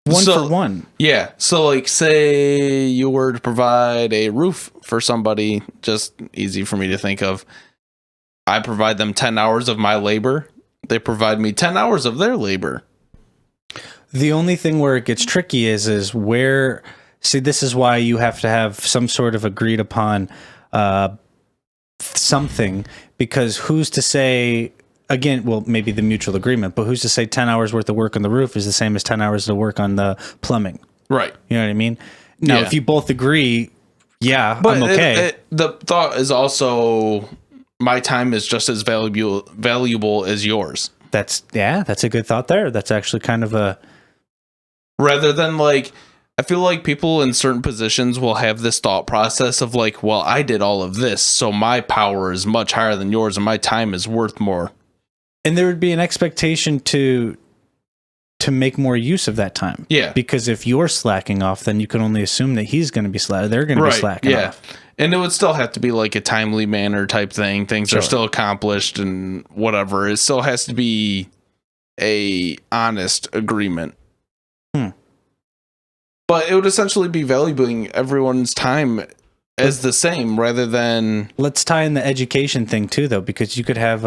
For one. Yeah. So like say you were to provide a roof for somebody, just easy for me to think of. I provide them 10 hours of my labor. They provide me 10 hours of their labor. The only thing where it gets tricky is where, see, this is why you have to have some sort of agreed upon something, because who's to say... Again, well, maybe the mutual agreement, but who's to say 10 hours worth of work on the roof is the same as 10 hours of work on the plumbing? Right. You know what I mean? Now, if you both agree, but I'm okay. The thought is also my time is just as valuable as yours. That's a good thought there. That's actually kind of a... Rather than like, I feel like people in certain positions will have this thought process of like, well, I did all of this, so my power is much higher than yours and my time is worth more. And there would be an expectation to make more use of that time. Yeah. Because if you're slacking off, then you can only assume that he's going to be they're going to be slacking off. And it would still have to be like a timely manner type thing. Things are still accomplished and whatever. It still has to be a honest agreement. But it would essentially be valuing everyone's time as the same rather than... Let's tie in the education thing too, though, because you could have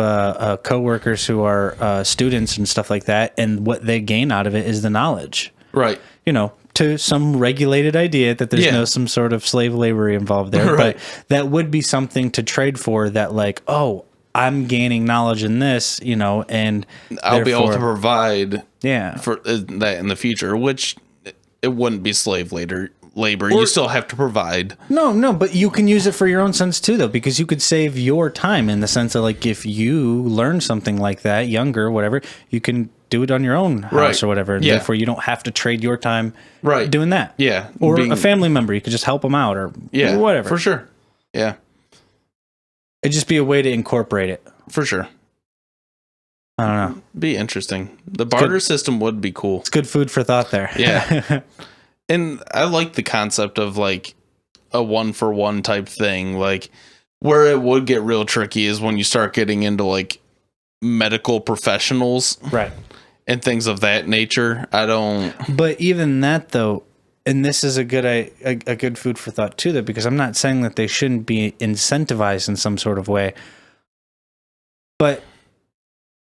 coworkers who are students and stuff like that, and what they gain out of it is the knowledge. Right. You know, to some regulated idea that there's no some sort of slave labor involved there. But that would be something to trade for, that like, oh, I'm gaining knowledge in this, you know, and I'll be able to provide for that in the future, which it wouldn't be slave labor. You still have to provide. No, but you can use it for your own sense too, though, because you could save your time in the sense of like, if you learn something like that, younger, whatever, you can do it on your own house or whatever. And therefore you don't have to trade your time doing that. Yeah. Or a family member, you could just help them out or whatever. For sure. Yeah. It'd just be a way to incorporate it. For sure. I don't know. Be interesting. The barter system would be cool. It's good food for thought there. Yeah. And I like the concept of like a 1-for-1 type thing. Like where it would get real tricky is when you start getting into like medical professionals, right, and things of that nature. I don't. But even that though, and this is a good food for thought too, though, because I'm not saying that they shouldn't be incentivized in some sort of way, but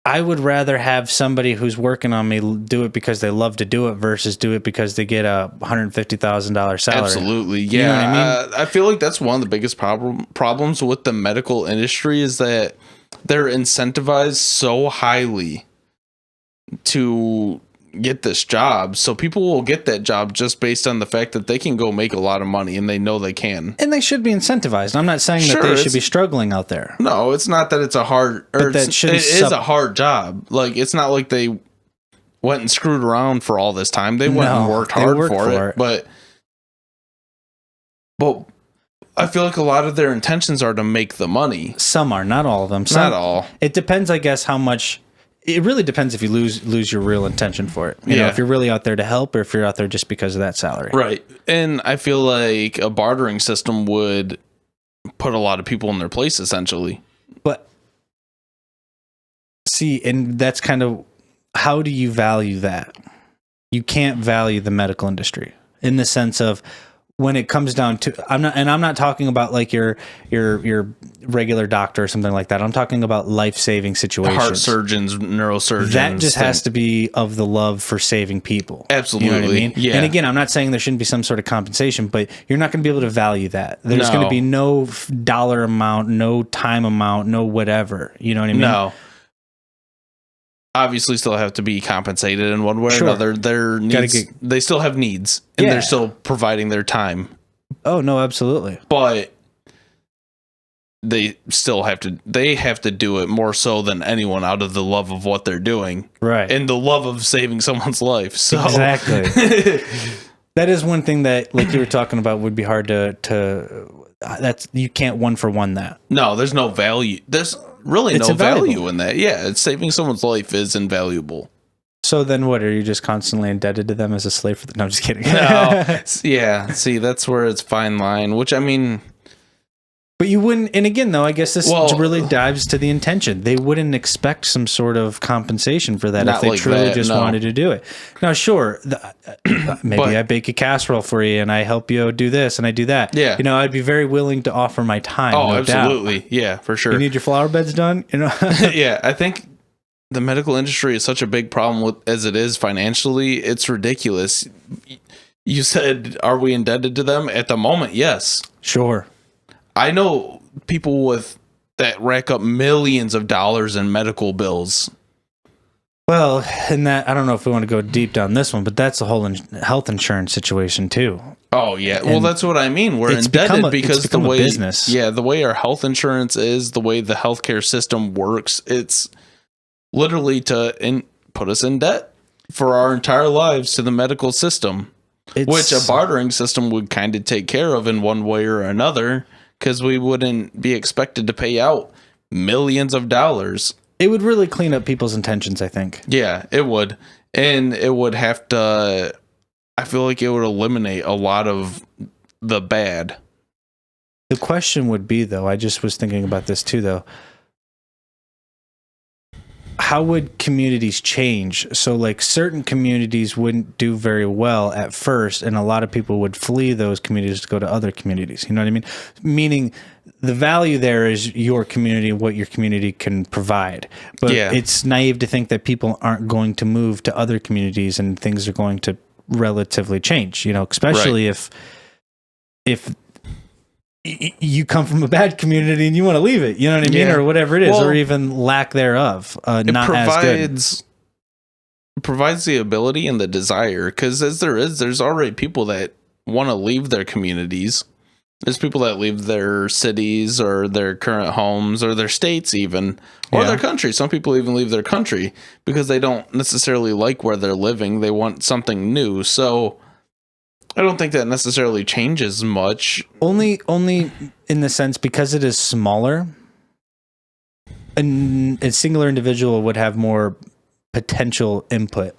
I would rather have somebody who's working on me do it because they love to do it versus do it because they get a $150,000 salary. Absolutely. Yeah. You know what I mean? I feel like that's one of the biggest problems with the medical industry is that they're incentivized so highly to get this job. So people will get that job just based on the fact that they can go make a lot of money and they know they can. And they should be incentivized. I'm not saying that they should be struggling out there. No, it's not that it's a hard, or it is a hard job. Like, it's not like they went and screwed around for all this time. They went and worked hard for it. But I feel like a lot of their intentions are to make the money. Some are, not all of them. Not all. It depends, I guess, how much. It really depends if you lose your real intention for it. You know, if you're really out there to help or if you're out there just because of that salary. Right. And I feel like a bartering system would put a lot of people in their place, essentially. But see, and that's kind of, how do you value that? You can't value the medical industry in the sense of, when it comes down to, I'm not talking about like your regular doctor or something like that. I'm talking about life-saving situations. Heart surgeons, neurosurgeons. That just has to be of the love for saving people. Absolutely. You know what I mean? Yeah. And again, I'm not saying there shouldn't be some sort of compensation, but you're not going to be able to value that. There's going to be no dollar amount, no time amount, no whatever. You know what I mean? No. Obviously still have to be compensated in one way or another. Their needs, they still have needs, and they're still providing their time. Oh no, absolutely. But they still have to do it more so than anyone out of the love of what they're doing. Right. And the love of saving someone's life. So exactly. That is one thing that, like you were talking about, would be hard to that's, you can't one for one that. No, there's no value. There's really no value in that. Yeah, it's saving someone's life is invaluable. So then what, are you just constantly indebted to them as a slave for no, I'm just kidding. No. Yeah, see, that's where it's fine line, which I mean, but you wouldn't, and again though, I guess this really dives to the intention. They wouldn't expect some sort of compensation for that if they truly just wanted to do it. Now sure, maybe I bake a casserole for you and I help you do this and I do that. Yeah. You know, I'd be very willing to offer my time. Oh, no absolutely. Doubt. Yeah, for sure. You need your flower beds done? You know? Yeah, I think the medical industry is such a big problem as it is financially. It's ridiculous. You said, are we indebted to them? At the moment, yes. Sure. I know people that rack up millions of dollars in medical bills. Well, and that, I don't know if we want to go deep down this one, but that's the whole health insurance situation too. Oh yeah, well that's what I mean. We're indebted because the way business. Yeah, the way our health insurance is, the way the healthcare system works, it's literally to put us in debt for our entire lives to the medical system, which a bartering system would kind of take care of in one way or another. Because we wouldn't be expected to pay out millions of dollars. It would really clean up people's intentions, I think. Yeah, it would. And it would have to, I feel like it would eliminate a lot of the bad. The question would be, though, I just was thinking about this too, though. How would communities change? So like certain communities wouldn't do very well at first, and a lot of people would flee those communities to go to other communities. You know what I mean? Meaning the value there is your community, what your community can provide. But it's naive to think that people aren't going to move to other communities and things are going to relatively change, you know, especially if you come from a bad community and you want to leave it, you know what I mean? Or whatever it is, or even lack thereof, not as good. It provides the ability and the desire, because there's already people that want to leave their communities. There's people that leave their cities or their current homes or their states even, or their country. Some people even leave their country because they don't necessarily like where they're living. They want something new. So I don't think that necessarily changes much. Only in the sense because it is smaller, a singular individual would have more potential input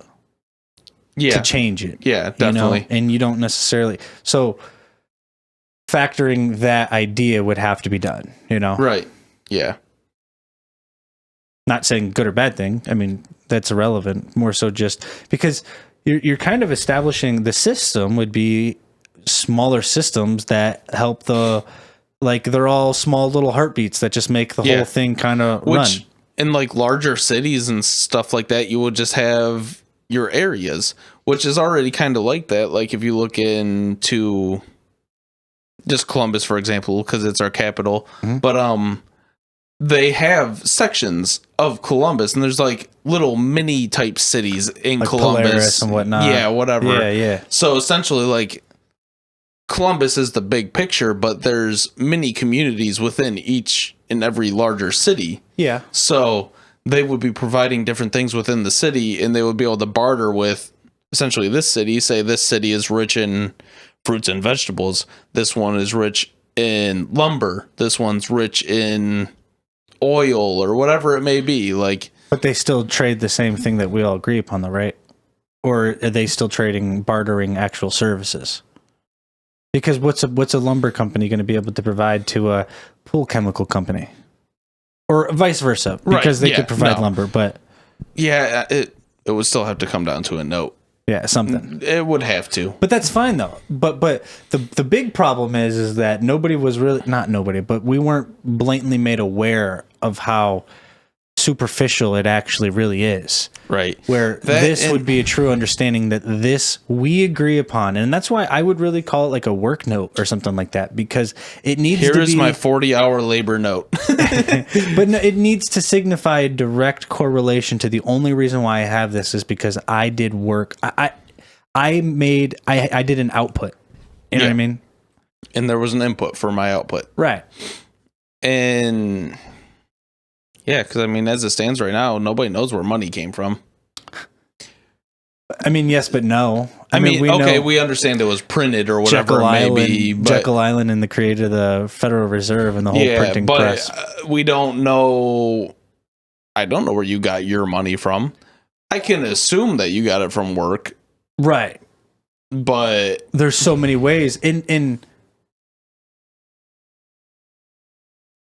to change it. Yeah, definitely. You know? And you don't necessarily. So factoring that idea would have to be done, you know? Right. Yeah. Not saying good or bad thing. I mean, that's irrelevant. More so just because you're kind of establishing the system would be smaller systems that help they're all small little heartbeats that just make the whole thing kind of run. In like larger cities and stuff like that, you would just have your areas, which is already kind of like that. Like if you look into just Columbus, for example, because it's our capital, but they have sections of Columbus, and there's like little mini type cities in like Columbus Polaris and whatnot. Yeah, whatever. Yeah. So essentially, like Columbus is the big picture, but there's mini communities within each and every larger city. Yeah. So they would be providing different things within the city, and they would be able to barter with essentially this city. Say this city is rich in fruits and vegetables. This one is rich in lumber. This one's rich in oil or whatever it may be. Like, but they still trade the same thing that we all agree upon, though, right? Or are they still bartering actual services? Because what's a lumber company going to be able to provide to a pool chemical company, or vice versa? Because they could provide lumber, but it would still have to come down to a note. Yeah, something. It would have to. But that's fine though. But the big problem is that nobody was really, not nobody, but we weren't blatantly made aware of how superficial it actually really is. Right. Where this would be a true understanding that this we agree upon. And that's why I would really call it like a work note or something like that, because it needs to be... Here's my 40-hour labor note. But no, it needs to signify a direct correlation to the only reason why I have this is because I did work. I did an output. You know what I mean? And there was an input for my output. Right. And... yeah, because I mean, as it stands right now, nobody knows where money came from. I mean, yes, but no. I mean, we understand it was printed or whatever it may be. But Jekyll Island and the creator of the Federal Reserve and the whole printing press. We don't know. I don't know where you got your money from. I can assume that you got it from work. Right. But there's so many ways.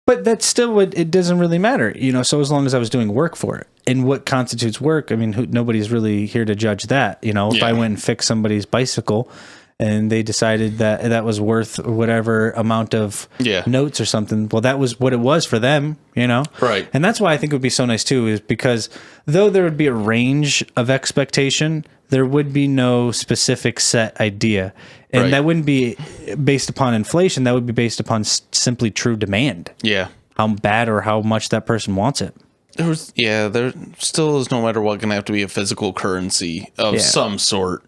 But that's still it doesn't really matter, so as long as I was doing work for it. And what constitutes work, I mean, nobody's really here to judge that. If I went and fixed somebody's bicycle and they decided that was worth whatever amount of notes or something, well, that was what it was for them, Right. And that's why I think it would be so nice too, is because though there would be a range of expectation, there would be no specific set idea. And that wouldn't be based upon inflation. That would be based upon simply true demand. Yeah. How bad or how much that person wants it. There still is, no matter what, going to have to be a physical currency of some sort.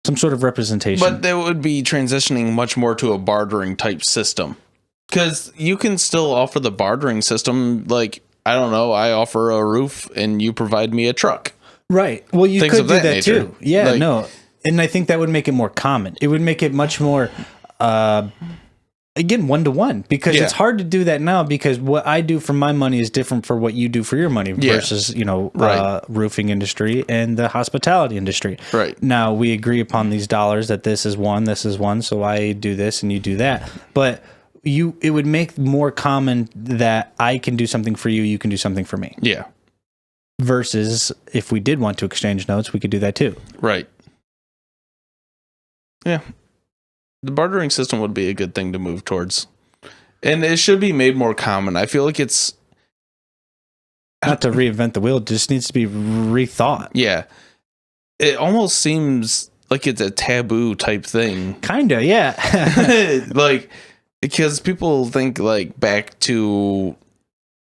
Some sort of representation. But they would be transitioning much more to a bartering type system. Because you can still offer the bartering system. Like, I don't know, I offer a roof and you provide me a truck. Right. Well, you could do that too. Yeah, no. And I think that would make it more common. It would make it much more, again, one-to-one. Because it's hard to do that now, because what I do for my money is different for what you do for your money versus, roofing industry and the hospitality industry. Right. Now, we agree upon these dollars that this is one, so I do this and you do that. But it would make more common that I can do something for you, you can do something for me. Yeah. Versus if we did want to exchange notes, we could do that too. Right. Yeah. The bartering system would be a good thing to move towards. And it should be made more common. I feel like it's... not to reinvent the wheel, it just needs to be rethought. Yeah. It almost seems like it's a taboo type thing. Kinda, yeah. Like, because people think like back to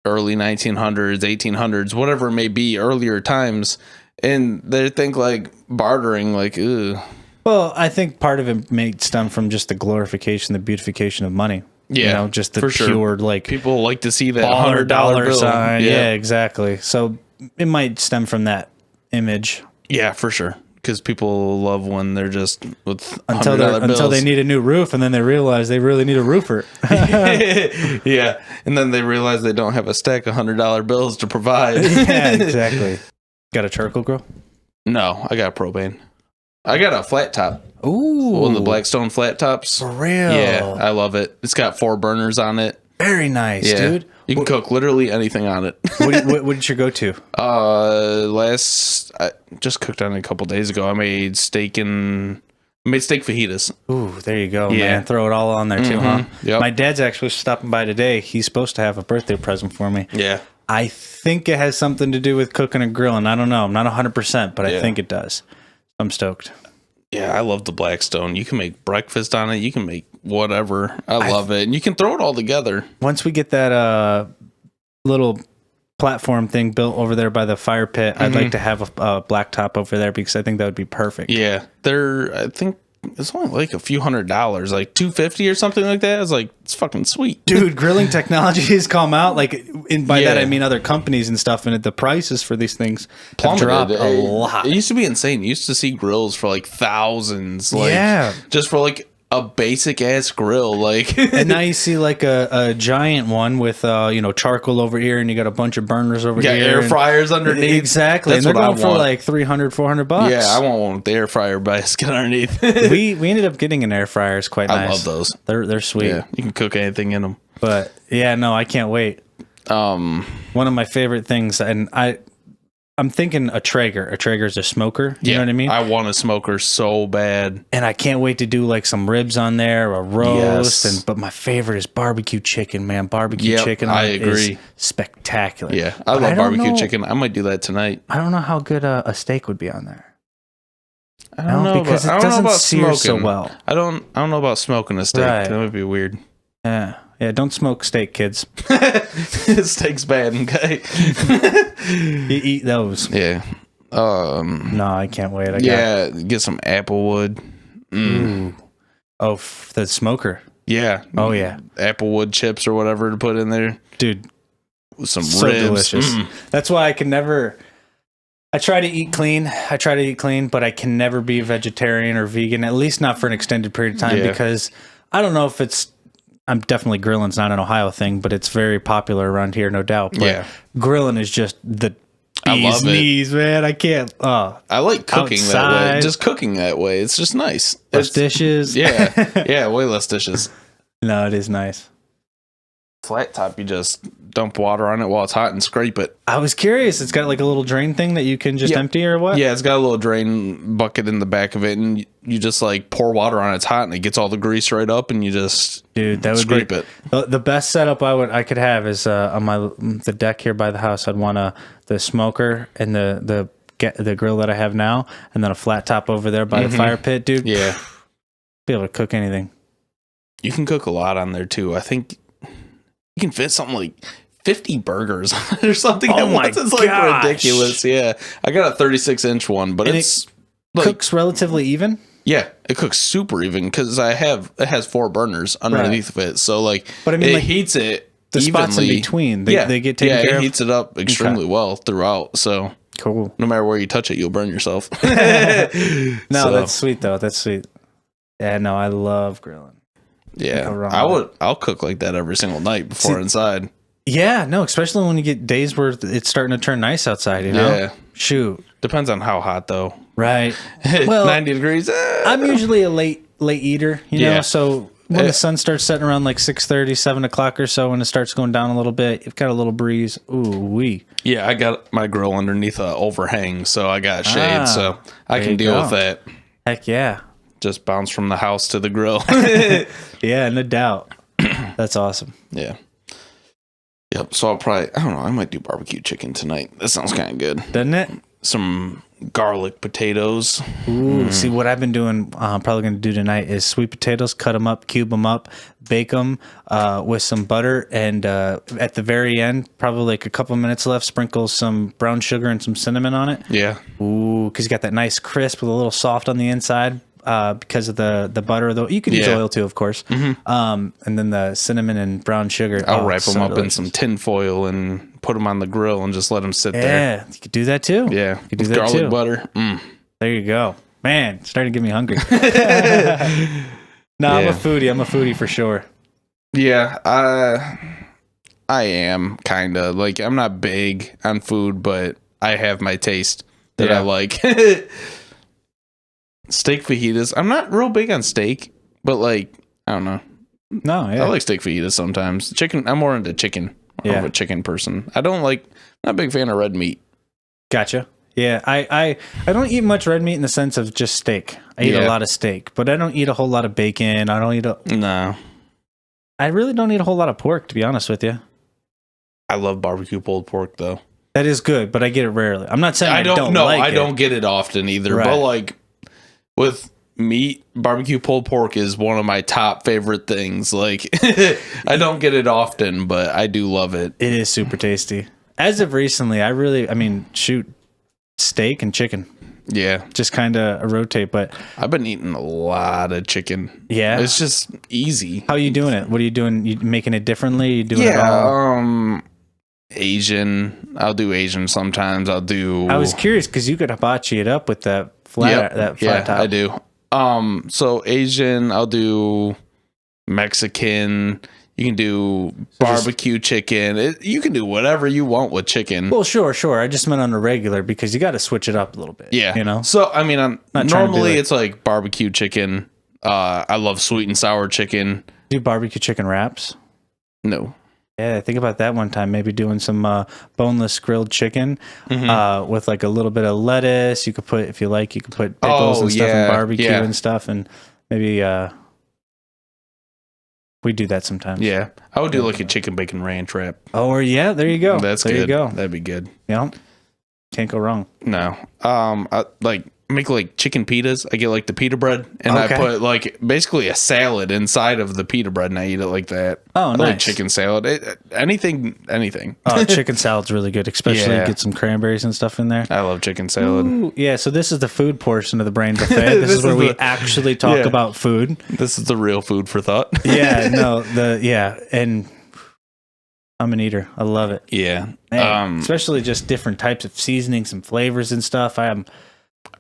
early 1900s, 1800s, whatever it may be, earlier times, and they think like bartering, like, ugh. Well, I think part of it may stem from just the glorification, the beautification of money. Yeah, just the pure, like... people like to see that $100 bill sign. Yeah, exactly. So it might stem from that image. Yeah, for sure. Because people love when they're just with until they need a new roof, and then they realize they really need a roofer. Yeah, and then they realize they don't have a stack of $100 bills to provide. Yeah, exactly. Got a charcoal grill? No, I got propane. I got a flat top. Ooh. One of the Blackstone flat tops. For real? Yeah, I love it. It's got 4 burners on it. Very nice, Yeah. dude. You can cook literally anything on it. What did you go to? I just cooked on it a couple days ago. I made steak fajitas. Ooh, there you go, Yeah. man. Throw it all on there too, huh? Yep. My dad's actually stopping by today. He's supposed to have a birthday present for me. Yeah. I think it has something to do with cooking and grilling. I don't know. I'm not 100%, but I think it does. I'm stoked. Yeah, I love the Blackstone. You can make breakfast on it. You can make whatever. I love it. And you can throw it all together. Once we get that little platform thing built over there by the fire pit, I'd like to have a blacktop over there because I think that would be perfect. Yeah. I think it's only like a few $100, like $250 or something like that. It's like, it's fucking sweet. Dude, grilling technology has come out. Like, by that I mean other companies and stuff, and the prices for these things have dropped a lot. It used to be insane. You used to see grills for like thousands. Like, just for like a basic ass grill. Like, and now you see like a giant one with charcoal over here, and you got a bunch of burners over here. Air fryers underneath. Exactly. That's and they're what going for like $300-$400. Yeah, I want one with the air fryer basket underneath. we ended up getting an air fryer. It's quite nice. I love those. They're sweet. Yeah, you can cook anything in them. But yeah, no, I can't wait. One of my favorite things, and I'm thinking a Traeger. A Traeger is a smoker. You know what I mean? I want a smoker so bad. And I can't wait to do like some ribs on there, a roast. Yes. But my favorite is barbecue chicken, man. Barbecue chicken I agree. is spectacular. Yeah, I love barbecue chicken. I might do that tonight. I don't know how good a steak would be on there. I don't know because about, it doesn't sear smoking so well. I don't know about smoking a steak. Right. That would be weird. Yeah, don't smoke steak, kids. Steak's bad, okay? You eat those. Yeah. No, I can't wait. Get some applewood. Ooh. Oh, the smoker. Yeah. Oh, yeah. Applewood chips or whatever to put in there. Dude. With some so ribs. Delicious. That's why I can never... I try to eat clean, but I can never be vegetarian or vegan, at least not for an extended period of time, because I don't know if it's... I'm definitely grilling's not an Ohio thing, but it's very popular around here, no doubt. But grilling is just the bee's knees, man. I can't. I like cooking that way. Just cooking that way. It's just nice. Less dishes. Yeah, way less dishes. No, it is nice. Flat top, you just dump water on it while it's hot and scrape it. I was curious. It's got like a little drain thing that you can just empty or what? Yeah, it's got a little drain bucket in the back of it, and you just like pour water on it. It's hot, and it gets all the grease right up, and you just that would scrape it. The best setup I could have is on the deck here by the house. I'd want the smoker and the grill that I have now, and then a flat top over there by the fire pit, dude. Yeah, be able to cook anything. You can cook a lot on there too. I think you can fit something like 50 burgers on it or something. Oh my gosh. It's like ridiculous. Yeah. I got a 36-inch one, but it cooks relatively even. Yeah, it cooks super even because it has 4 burners underneath of it. So like, but I mean, it heats it the evenly. Spots in between. They get taken care of. It heats it up extremely well throughout. So cool. No matter where you touch it, you'll burn yourself. That's sweet though. That's sweet. Yeah, no, I love grilling. Yeah, I'll cook like that every single night before inside. Yeah, no, especially when you get days where it's starting to turn nice outside, you know? Yeah. Shoot. Depends on how hot though. Right. Well, 90 degrees. I'm usually a late eater, you know, so when the sun starts setting around like 6:30, 7 o'clock or so, when it starts going down a little bit, you've got a little breeze. Ooh wee. Yeah, I got my grill underneath a overhang, so I got shade, so I can deal with that. Heck yeah. Just bounce from the house to the grill. Yeah, no doubt. That's awesome. Yeah. Yep. So I don't know, I might do barbecue chicken tonight. That sounds kind of good. Doesn't it? Some garlic potatoes. Ooh, see what I've been doing, I'm probably going to do tonight is sweet potatoes, cut them up, cube them up, bake them with some butter, and at the very end, probably like a couple minutes left, sprinkle some brown sugar and some cinnamon on it. Yeah. Ooh, because you got that nice crisp with a little soft on the inside. Because of the butter, though, you can use oil too, of course. And then the cinnamon and brown sugar. I'll wrap them up in some tin foil and put them on the grill and just let them sit there. Yeah, you could do that too. Yeah, you could do that garlic too. Butter. There you go, man. It's starting to get me hungry. No, I'm a foodie for sure. Yeah, I am kind of like I'm not big on food, but I have my taste that I like. Steak fajitas. I'm not real big on steak, but like, I don't know. No, yeah. I like steak fajitas sometimes. Chicken, I'm more into chicken. I'm more of a chicken person. I'm not a big fan of red meat. Gotcha. Yeah, I don't eat much red meat in the sense of just steak. I eat a lot of steak, but I don't eat a whole lot of bacon. No. I really don't eat a whole lot of pork, to be honest with you. I love barbecue pulled pork, though. That is good, but I get it rarely. I'm not saying I don't like it. I don't get it often either. Right. But like with meat, barbecue pulled pork is one of my top favorite things. Like I don't get it often, but I do love it. It is super tasty. As of recently, steak and chicken. Yeah. Just kind of rotate, but I've been eating a lot of chicken. Yeah. It's just easy. How are you doing it? What are you doing? You making it differently? You doing it all? Asian. I'll do Asian sometimes. I was curious because you could hibachi it up with that flat top. I do. So Asian, I'll do Mexican. You can do barbecue chicken. You can do whatever you want with chicken. Well, sure. I just meant on a regular because you got to switch it up a little bit. Yeah. You know? So, I mean, normally it's like barbecue chicken. I love sweet and sour chicken. Do barbecue chicken wraps? No. Yeah, think about that one time. Maybe doing some boneless grilled chicken with like a little bit of lettuce. You could put, if you like, you could put pickles and stuff and barbecue and stuff. And maybe... we do that sometimes. Yeah. I would do like a chicken bacon ranch wrap. Oh, or yeah, there you go. That's good. There you go. That'd be good. Yeah. Can't go wrong. No. I make like chicken pitas. I get like the pita bread and I put like basically a salad inside of the pita bread and I eat it like that. Oh, I nice. like chicken salad. Anything. Oh, chicken salad's really good, especially get some cranberries and stuff in there. I love chicken salad. Ooh, yeah, so this is the food portion of the brain buffet. This is where we actually talk about food. This is the real food for thought. And I'm an eater. I love it. Yeah. Man, especially just different types of seasonings and flavors and stuff.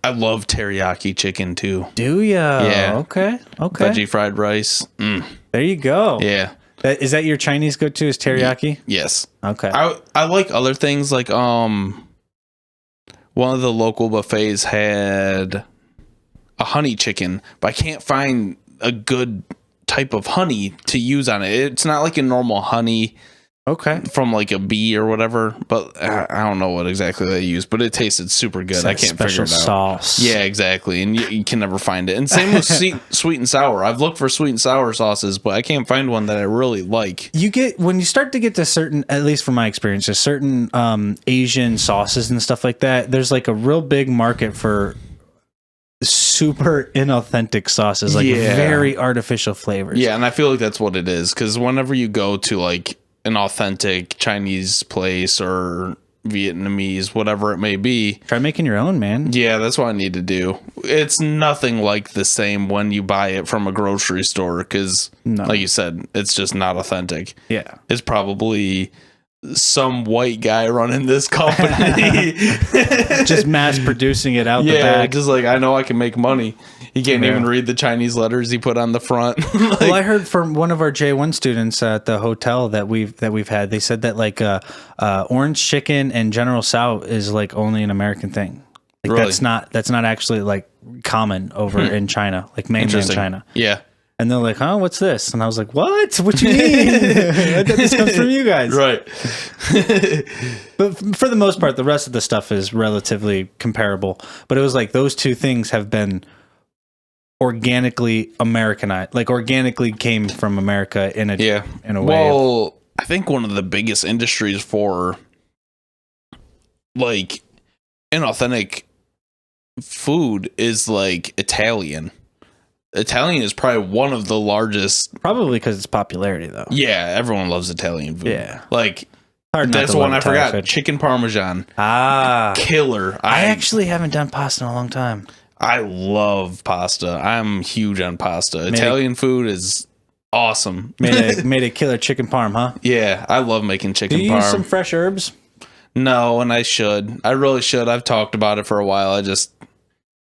I love teriyaki chicken too. Do ya? Yeah. Okay. Veggie fried rice. There you go. Yeah. Is that your Chinese go-to is teriyaki? Yes. Okay. I like other things like one of the local buffets had a honey chicken, but I can't find a good type of honey to use on it. It's not like a normal honey. Okay. From like a bee or whatever, but I don't know what exactly they use, but it tasted super good. I can't figure it out. Sauce. Yeah, exactly. And you can never find it. And same with sweet and sour. I've looked for sweet and sour sauces, but I can't find one that I really like. When you start to get to certain, at least from my experience, just certain Asian sauces and stuff like that, there's like a real big market for super inauthentic sauces, like very artificial flavors. Yeah, and I feel like that's what it is, because whenever you go to like an authentic Chinese place or Vietnamese, whatever it may be, try making your own, man. Yeah, that's what I need to do. It's nothing like the same when you buy it from a grocery store, because like you said, it's just not authentic. Yeah, it's probably some white guy running this company just mass producing it out the bag. Just like, I know I can make money. He can't even read the Chinese letters he put on the front. Well, I heard from one of our J1 students at the hotel that we've had, they said that like orange chicken and General Tso is like only an American thing. Like really? that's not actually like common over in China, like mainland China. Yeah. And they're like, "Huh, what's this?" And I was like, "What? What you mean? I thought this comes from you guys." Right. But for the most part, the rest of the stuff is relatively comparable. But it was like those two things have been organically Americanized, like organically came from America in a way. Well, I think one of the biggest industries for like inauthentic food is like Italian. Italian is probably one of the largest. Probably because it's popularity, though. Yeah, everyone loves Italian food. Yeah, like that's one I forgot. Food. Chicken Parmesan. Killer. I actually haven't done pasta in a long time. I love pasta. I'm huge on pasta. Italian food is awesome. Made a killer chicken parm, huh? Yeah, I love making chicken parm. Do you use some fresh herbs? No, and I should. I really should. I've talked about it for a while.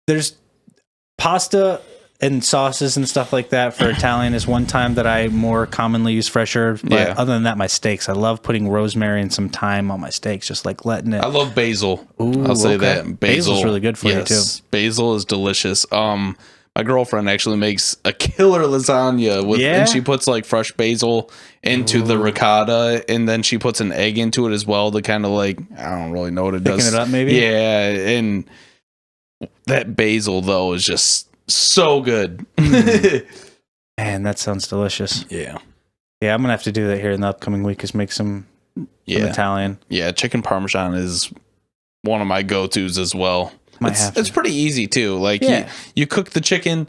There's pasta and sauces and stuff like that for Italian is one time that I more commonly use fresh herbs. But other than that, my steaks, I love putting rosemary and some thyme on my steaks, just like letting it. I love basil. Ooh, I'll say that. Basil's really good for you too. Basil is delicious. My girlfriend actually makes a killer lasagna with, and she puts like fresh basil into the ricotta, and then she puts an egg into it as well to kind of like, I don't really know what it does. Picking it up, maybe. Yeah, and that basil though is just so good. Man, that sounds delicious. Yeah, I'm gonna have to do that here in the upcoming week. Is make some Italian. Yeah, chicken parmesan is one of my go-tos as well. It's pretty easy too. Like you cook the chicken,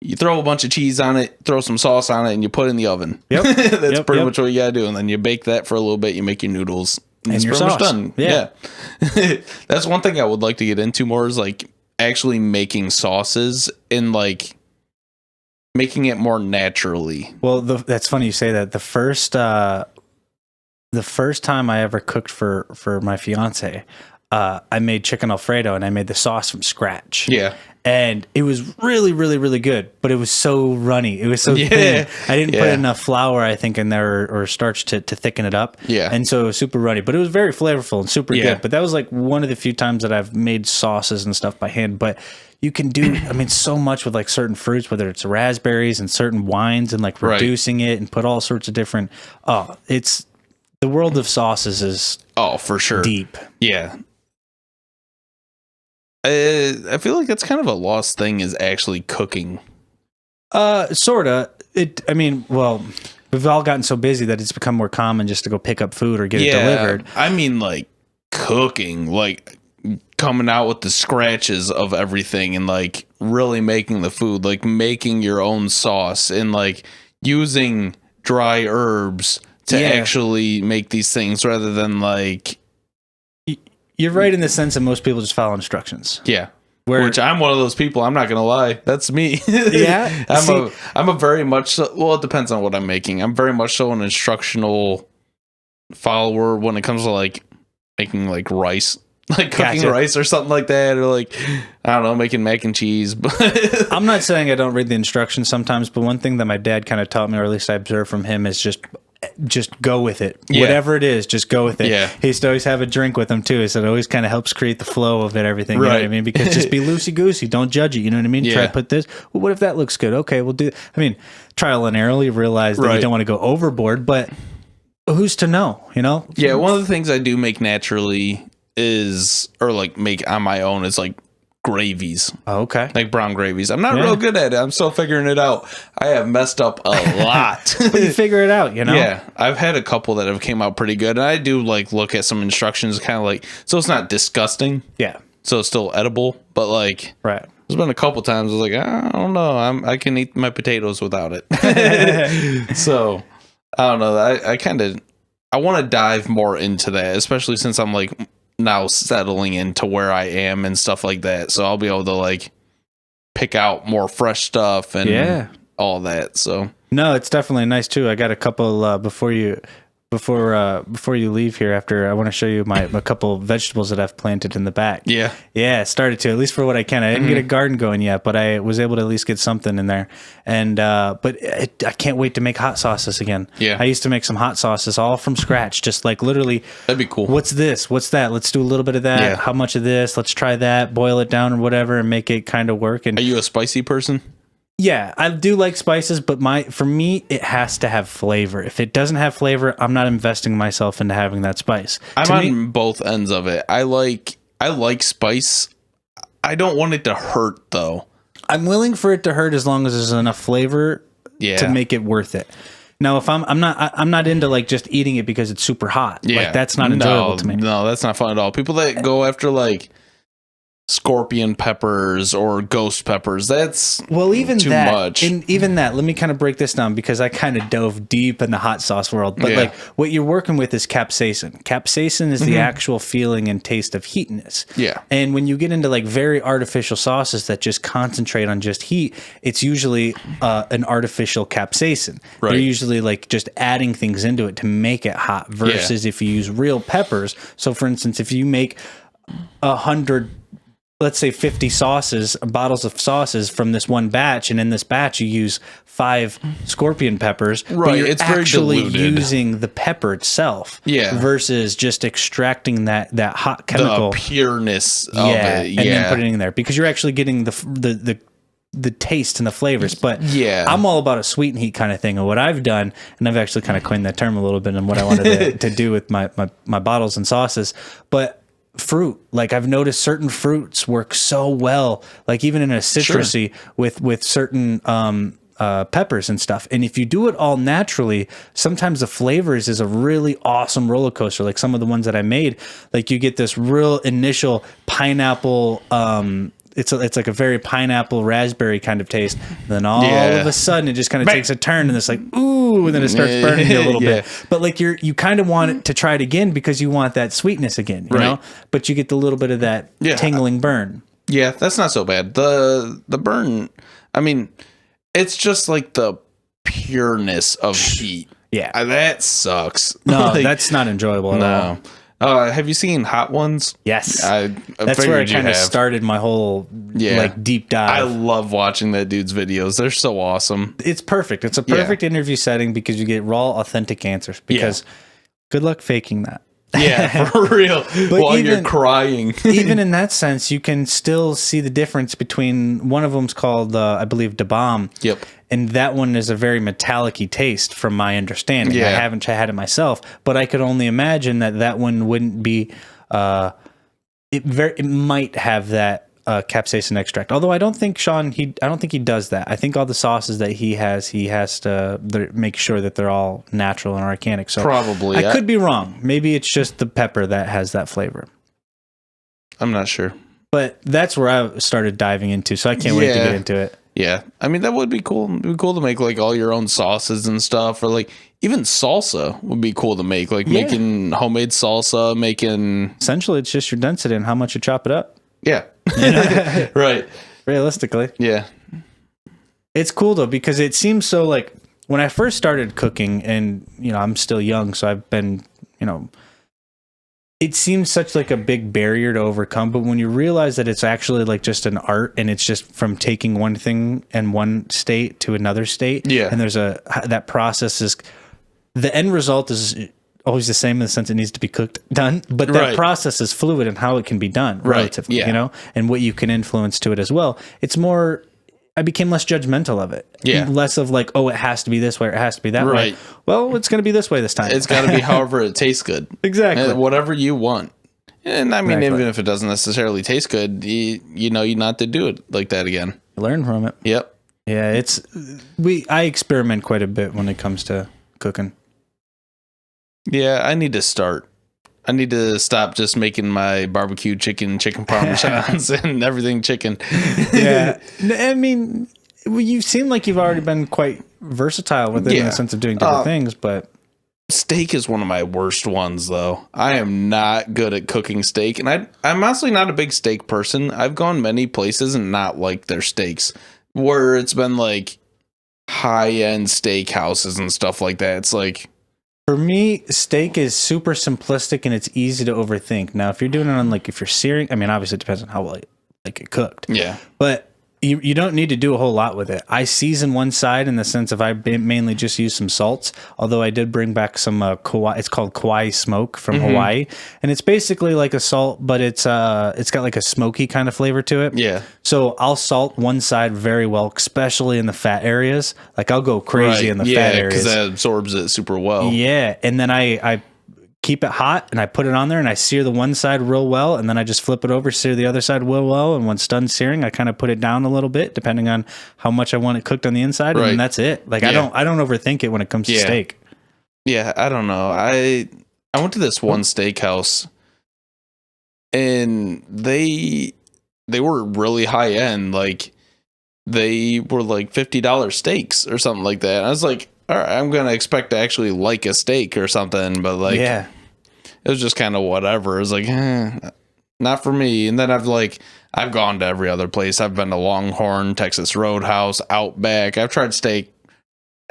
you throw a bunch of cheese on it, throw some sauce on it, and you put it in the oven. Yep. That's pretty much what you gotta do. And then you bake that for a little bit, you make your noodles, and it's pretty much done. Yeah. That's one thing I would like to get into more is like actually making sauces and like making it more naturally. Well, that's funny you say that. The first time I ever cooked for my fiance, I made chicken Alfredo and I made the sauce from scratch. Yeah. And it was really, really, really good, but it was so runny. It was so thin. I didn't put enough flour, I think, in there or starch to thicken it up. Yeah. And so it was super runny, but it was very flavorful and super good. But that was like one of the few times that I've made sauces and stuff by hand. But you can do, so much with like certain fruits, whether it's raspberries and certain wines and like reducing it and put all sorts of different, it's the world of sauces is for sure deep. Yeah. I feel like that's kind of a lost thing is actually cooking. Sorta. We've all gotten so busy that it's become more common just to go pick up food or get it delivered. I mean, like cooking, like coming out with the scratches of everything and like really making the food, like making your own sauce and like using dry herbs to actually make these things rather than like. You're right in the sense that most people just follow instructions. Yeah. Which I'm one of those people. I'm not going to lie. That's me. Yeah. I'm a very much so, well, it depends on what I'm making. I'm very much so an instructional follower when it comes to like making like rice, like cooking rice or something like that. Or like, I don't know, making mac and cheese. I'm not saying I don't read the instructions sometimes, but one thing that my dad kind of taught me, or at least I observed from him, is just go with it. Whatever it is, just go with it. Yeah. He used to always have a drink with him too, so it always kind of helps create the flow of it, everything. You know what I mean? Because just be loosey-goosey. Don't judge it. You know what I mean? Try to put this. Well, what if that looks good? Okay, we'll do. Trial and error. You realize that you don't want to go overboard, but who's to know? You know? Yeah. One of the things I do make naturally make on my own is like gravies. Oh, okay. Like brown gravies. I'm not real good at it. I'm still figuring it out. I have messed up a lot. But you figure it out, you know? Yeah. I've had a couple that have came out pretty good. And I do like look at some instructions kind of like, so it's not disgusting. Yeah. So it's still edible, but like, right. There's been a couple times I was like, I don't know. I can eat my potatoes without it. So I don't know. I want to dive more into that, especially since I'm like, now settling into where I am and stuff like that, so I'll be able to like pick out more fresh stuff and all that. So no, it's definitely nice too. I got a couple before you leave here. After I want to show you a couple of vegetables that I've planted in the back. I started to, at least for what I can. I didn't get a garden going yet, but I was able to at least get something in there. And but I can't wait to make hot sauces again. I used to make some hot sauces all from scratch, just like literally. That'd be cool. What's this? What's that? Let's do a little bit of that. How much of this? Let's try that. Boil it down or whatever, and make it kind of work. And are you a spicy person? Yeah, I do like spices, but for me, it has to have flavor. If it doesn't have flavor, I'm not investing myself into having that spice. I'm on both ends of it. I like spice. I don't want it to hurt though. I'm willing for it to hurt as long as there's enough flavor to make it worth it. Now, if I'm not into like just eating it because it's super hot. Like that's not enjoyable to me. No, that's not fun at all. People that go after like scorpion peppers or ghost peppers, that's even too much. And even that, let me kind of break this down because I kind of dove deep in the hot sauce world. But like what you're working with is capsaicin. Capsaicin is the actual feeling and taste of heatness. And when you get into like very artificial sauces that just concentrate on just heat, it's usually an artificial capsaicin. They're usually like just adding things into it to make it hot versus if you use real peppers. So for instance, if you make 100, let's say 50 bottles of sauces from this one batch, and in this batch you use 5 scorpion peppers, but you're it's actually very diluted. using the pepper itself versus just extracting that hot chemical. The pureness of it. And then putting it in there because you're actually getting the the taste and the flavors. But yeah, I'm all about a sweet and heat kind of thing. And what I've done, and I've actually kind of coined that term a little bit and what I wanted to do with my bottles and sauces, but fruit, like I've noticed certain fruits work so well, like even in a citrusy with certain peppers and stuff. And if you do it all naturally, sometimes the flavors is a really awesome roller coaster. Like some of the ones that I made, like you get this real initial pineapple, it's like a very pineapple raspberry kind of taste. And then all of a sudden it just kind of takes a turn and it's like, ooh, and then it starts burning you a little bit. But like you kind of want it to try it again because you want that sweetness again, you know? But you get the little bit of that tingling burn. Yeah, that's not so bad. The burn, I mean, it's just like the pureness of heat. Yeah. That sucks. No, like, that's not enjoyable at all. Have you seen Hot Ones? Yes. That's where I kind of started my whole like deep dive. I love watching that dude's videos. They're so awesome. It's perfect. It's a perfect interview setting because you get raw, authentic answers. Because good luck faking that. Yeah, for real. But while you're crying. Even in that sense, you can still see the difference between one of them's called, I believe, Da Bomb. Yep. And that one is a very metallic-y taste from my understanding. Yeah. I haven't had it myself, but I could only imagine that one wouldn't be, it might have that capsaicin extract. Although I don't think Sean, I don't think he does that. I think all the sauces that he has to make sure that they're all natural and organic. So probably I could be wrong. Maybe it's just the pepper that has that flavor. I'm not sure. But that's where I started diving into. So I can't wait to get into it. Yeah. I mean, that would be cool. It'd be cool to make like all your own sauces and stuff, or like even salsa would be cool to make, like making homemade salsa, essentially it's just your density and how much you chop it up. Yeah. Right. Realistically. Yeah. It's cool though, because it seems so like when I first started cooking, and I'm still young, so I've been, it seems such like a big barrier to overcome. But when you realize that it's actually like just an art, and it's just from taking one thing in one state to another state. Yeah. And there's that process is, the end result is always the same in the sense it needs to be done, but that process is fluid in how it can be done relatively, and what you can influence to it as well. It's more, I became less judgmental of it. Yeah. Less of like, oh, it has to be this way or it has to be that way. Well, it's going to be this way this time. It's got to be however it tastes good. Exactly. And whatever you want. And I mean, even if it doesn't necessarily taste good, you know, you not to do it like that again. Learn from it. Yep. Yeah. I experiment quite a bit when it comes to cooking. Yeah. I need to start. I need to stop just making my barbecue chicken parmesans and everything chicken. Yeah. I mean, you seem like you've already been quite versatile with it in the sense of doing different things, but steak is one of my worst ones though. I am not good at cooking steak, and I'm honestly not a big steak person. I've gone many places and not liked their steaks, where it's been like high-end steakhouses and stuff like that. It's like, for me, steak is super simplistic and it's easy to overthink. Now, if you're doing it on if you're searing, I mean, obviously it depends on how well it cooked. Yeah. But you don't need to do a whole lot with it. I season one side in the sense of I mainly just use some salts, although I did bring back some Kauai. It's called Kauai smoke from Hawaii, and it's basically like a salt, but it's got like a smoky kind of flavor to it. Yeah. So I'll salt one side very well, especially in the fat areas. Like I'll go crazy in the fat areas because that absorbs it super well. Yeah, and then I keep it hot and I put it on there and I sear the one side real well, and then I just flip it over, sear the other side real well, and when it's done searing, I kind of put it down a little bit depending on how much I want it cooked on the inside, and then that's it. Like I don't overthink it when it comes to steak. Yeah, I don't know. I went to this one steakhouse and they were really high end, like they were like $50 steaks or something like that. And I was like, all right, I'm going to expect to actually like a steak or something, but it was just kind of whatever. It was like, not for me. And then I've gone to every other place. I've been to Longhorn, Texas Roadhouse, Outback. I've tried steak,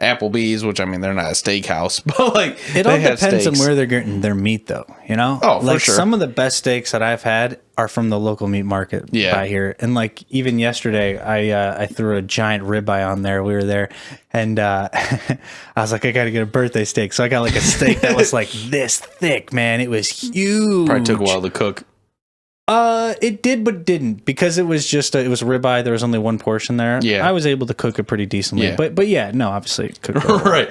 Applebee's, which I mean, they're not a steakhouse, but it all depends on where they're getting their meat though, you know? Oh, for sure. Some of the best steaks that I've had are from the local meat market by here. And even yesterday, I threw a giant ribeye on there. We were there and I was like, I got to get a birthday steak. So I got a steak that was like this thick, man. It was huge. Probably took a while to cook. It did, but didn't, because it was just it was ribeye. There was only one portion there. Yeah. I was able to cook it pretty decently. Yeah. But yeah, no, obviously it cooked it Right.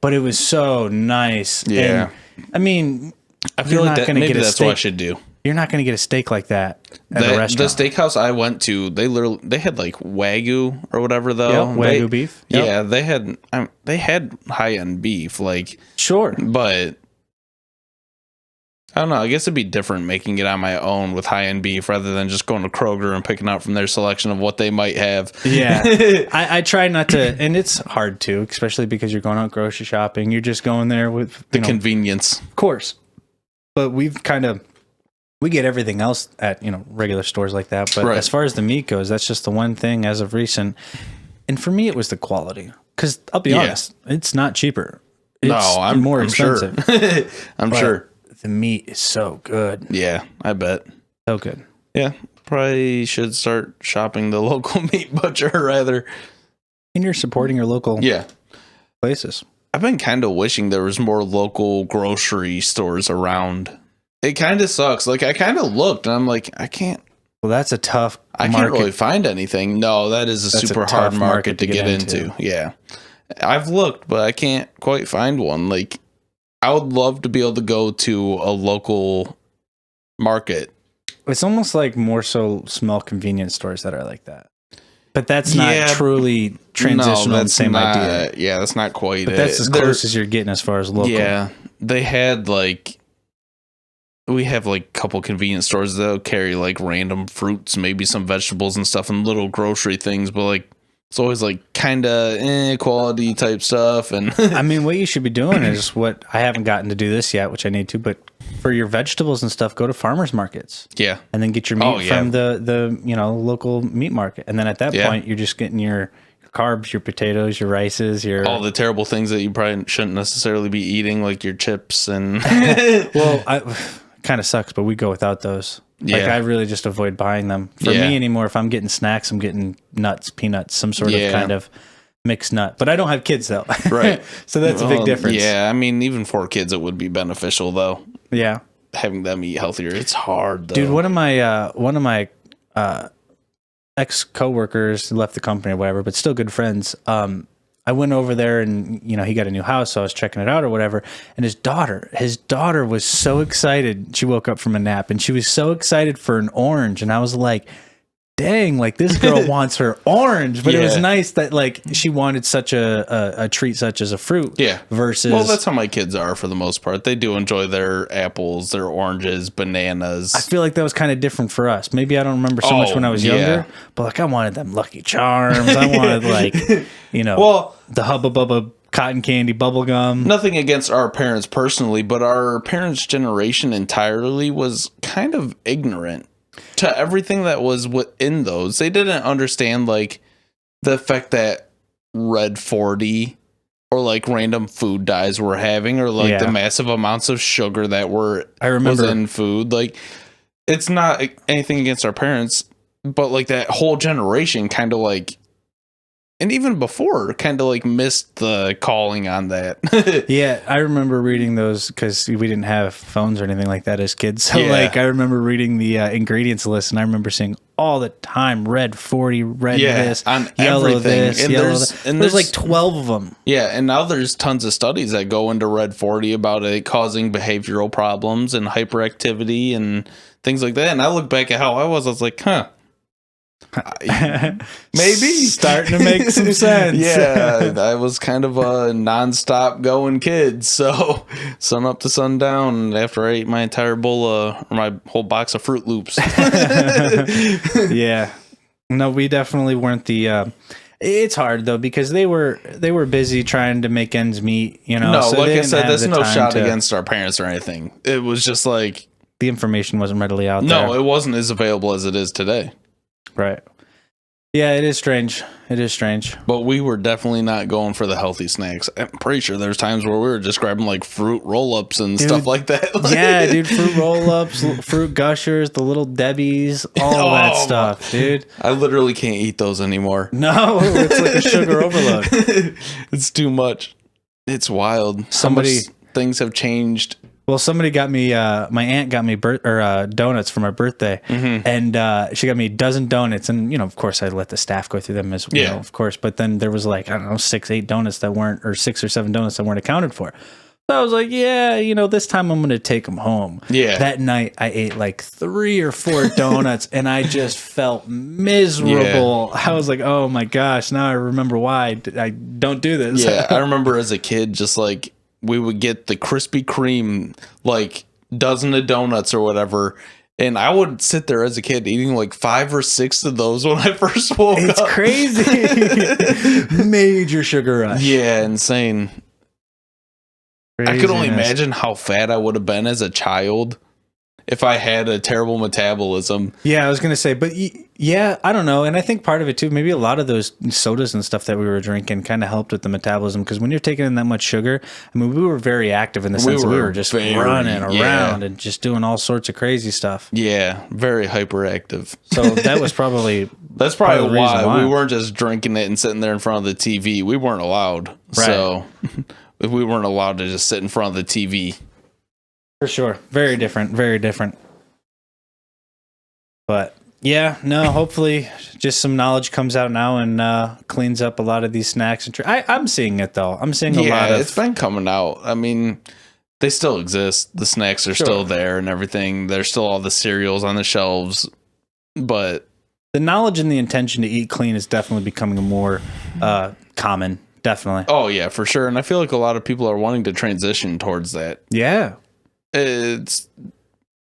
But it was so nice. Yeah. And, I mean, I feel like maybe that's what I should do. You're not going to get a steak like that at a restaurant. The steakhouse I went to, they had like Wagyu or whatever though. Yep, Wagyu beef. Yep. Yeah, they had high end beef, like sure, but I don't know. I guess it'd be different making it on my own with high end beef rather than just going to Kroger and picking out from their selection of what they might have. Yeah, I try not to, and it's hard to, especially because you're going out grocery shopping. You're just going there with the convenience, of course. But we get everything else at regular stores like that. But as far as the meat goes, that's just the one thing as of recent. And for me, it was the quality. Because I'll be honest, it's not cheaper. It's I'm more expensive. Sure. I'm sure. The meat is so good. Yeah, I bet. So good. Yeah, probably should start shopping the local meat butcher rather. And you're supporting your local places. I've been kind of wishing there was more local grocery stores around. It kind of sucks. Like, I kind of looked and I'm like, I can't. Well, that's a tough market. I can't really find anything. No, that is a super hard market to get into. Yeah. I've looked, but I can't quite find one. Like, I would love to be able to go to a local market. It's almost like more so small convenience stores that are like that. But that's not truly transitional in the same idea. Yeah, that's not quite but that's as close as you're getting as far as local. Yeah. They had we have like a couple convenience stores that'll carry like random fruits, maybe some vegetables and stuff and little grocery things, but like it's always like kind of quality type stuff. And I mean, what you should be doing is what I haven't gotten to do this yet, which I need to, but for your vegetables and stuff, go to farmers markets. Yeah. And then get your meat from the local meat market. And then at that point, you're just getting your carbs, your potatoes, your rices, all the terrible things that you probably shouldn't necessarily be eating, like your chips and well, kind of sucks, but we go without those. Like, I really just avoid buying them. For me anymore, if I'm getting snacks, I'm getting nuts, peanuts, some sort of kind of mixed nut. But I don't have kids, though. Right. So that's a big difference. Yeah, I mean, even for kids, it would be beneficial, though. Yeah. Having them eat healthier. It's hard, though. Dude, one of my ex-coworkers left the company or whatever, but still good friends. I went over there and, he got a new house, so I was checking it out or whatever. And his daughter was so excited. She woke up from a nap and she was so excited for an orange. And I was like, dang, like this girl wants her orange. But it was nice that like she wanted such a treat such as a fruit. Yeah. Versus. Well, that's how my kids are for the most part. They do enjoy their apples, their oranges, bananas. I feel like that was kind of different for us. Maybe I don't remember so much when I was younger, but like I wanted them Lucky Charms. I wanted like, the Hubba Bubba cotton candy bubble gum. Nothing against our parents personally, but our parents' generation entirely was kind of ignorant to everything that was within those. They didn't understand like the effect that Red 40 or like random food dyes were having, or like the massive amounts of sugar that was in food. Like, it's not anything against our parents, but like that whole generation kind of like, and even before, kind of like missed the calling on that. Yeah, I remember reading those because we didn't have phones or anything like that as kids. So like, I remember reading the ingredients list, and I remember seeing all the time Red 40, red this, on yellow everything. this, And yellow that. There's like 12 of them. Yeah, and now there's tons of studies that go into Red 40 about it causing behavioral problems and hyperactivity and things like that. And I look back at how I was like, maybe starting to make some sense. Yeah, I was kind of a nonstop going kid, so sun up to sundown after I ate my entire bowl or my whole box of Fruit Loops. Yeah, no, we definitely weren't the it's hard though because they were busy trying to make ends meet, No, so like I said, there's no shot against our parents or anything. It was just like the information wasn't readily out there. No, it wasn't as available as it is today. Right. Yeah, it is strange. It is strange. But we were definitely not going for the healthy snacks. I'm pretty sure there's times where we were just grabbing like fruit roll-ups and stuff like that. Yeah, dude, fruit roll-ups, fruit gushers, the little Debbies, all that stuff, dude. I literally can't eat those anymore. No, it's like a sugar overload. It's too much. It's wild. Things have changed Well, somebody got me, my aunt got me donuts for my birthday, and she got me a dozen donuts. And, of course, I let the staff go through them as well, of course. But then there was like, I don't know, 6 or 7 donuts that weren't accounted for. So I was like, this time I'm going to take them home. Yeah. That night, I ate like 3 or 4 donuts, and I just felt miserable. Yeah. I was like, oh my gosh, now I remember why I don't do this. Yeah, I remember as a kid, just like, we would get the Krispy Kreme, like, dozen of donuts or whatever. And I would sit there as a kid eating like 5 or 6 of those when I first woke up. It's crazy. Major sugar rush. Yeah, insane. Craziness. I could only imagine how fat I would have been as a child if I had a terrible metabolism. Yeah, I was going to say, but I don't know. And I think part of it too, maybe a lot of those sodas and stuff that we were drinking kind of helped with the metabolism. Because when you're taking in that much sugar, I mean, we were very active in the sense that we were just running around and just doing all sorts of crazy stuff. Yeah, very hyperactive. So that was probably... That's probably why we weren't just drinking it and sitting there in front of the TV. We weren't allowed. Right. So we weren't allowed to just sit in front of the TV. For sure. Very different. Very different. But yeah, no, hopefully just some knowledge comes out now and cleans up a lot of these snacks. And I'm seeing it, though. I'm seeing a lot of... Yeah, it's been coming out. I mean, they still exist. The snacks are still there and everything. There's still all the cereals on the shelves. But... the knowledge and the intention to eat clean is definitely becoming more common. Definitely. Oh, yeah, for sure. And I feel like a lot of people are wanting to transition towards that. Yeah. It's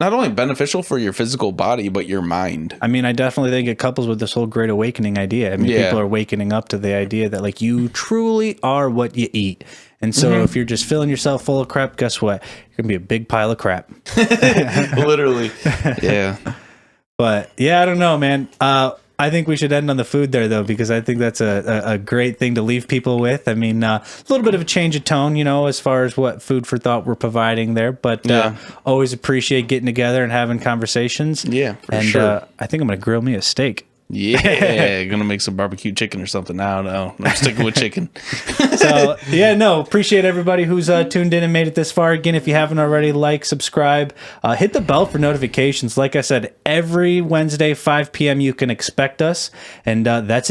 not only beneficial for your physical body, but your mind. I mean, I definitely think it couples with this whole great awakening idea. I mean, people are wakening up to the idea that, like, you truly are what you eat. And so if you're just filling yourself full of crap, guess what? You're going to be a big pile of crap. Literally. Yeah. But, yeah, I don't know, man. I think we should end on the food there, though, because I think that's a great thing to leave people with. I mean, a little bit of a change of tone, as far as what food for thought we're providing there. But always appreciate getting together and having conversations. Yeah, for sure. I think I'm going to grill me a steak. Yeah, gonna make some barbecue chicken or something. No, I'm sticking with chicken. So appreciate everybody who's tuned in and made it this far. Again, if you haven't already, like, subscribe, hit the bell for notifications. Like I said, every Wednesday 5 p.m. you can expect us, and that's it.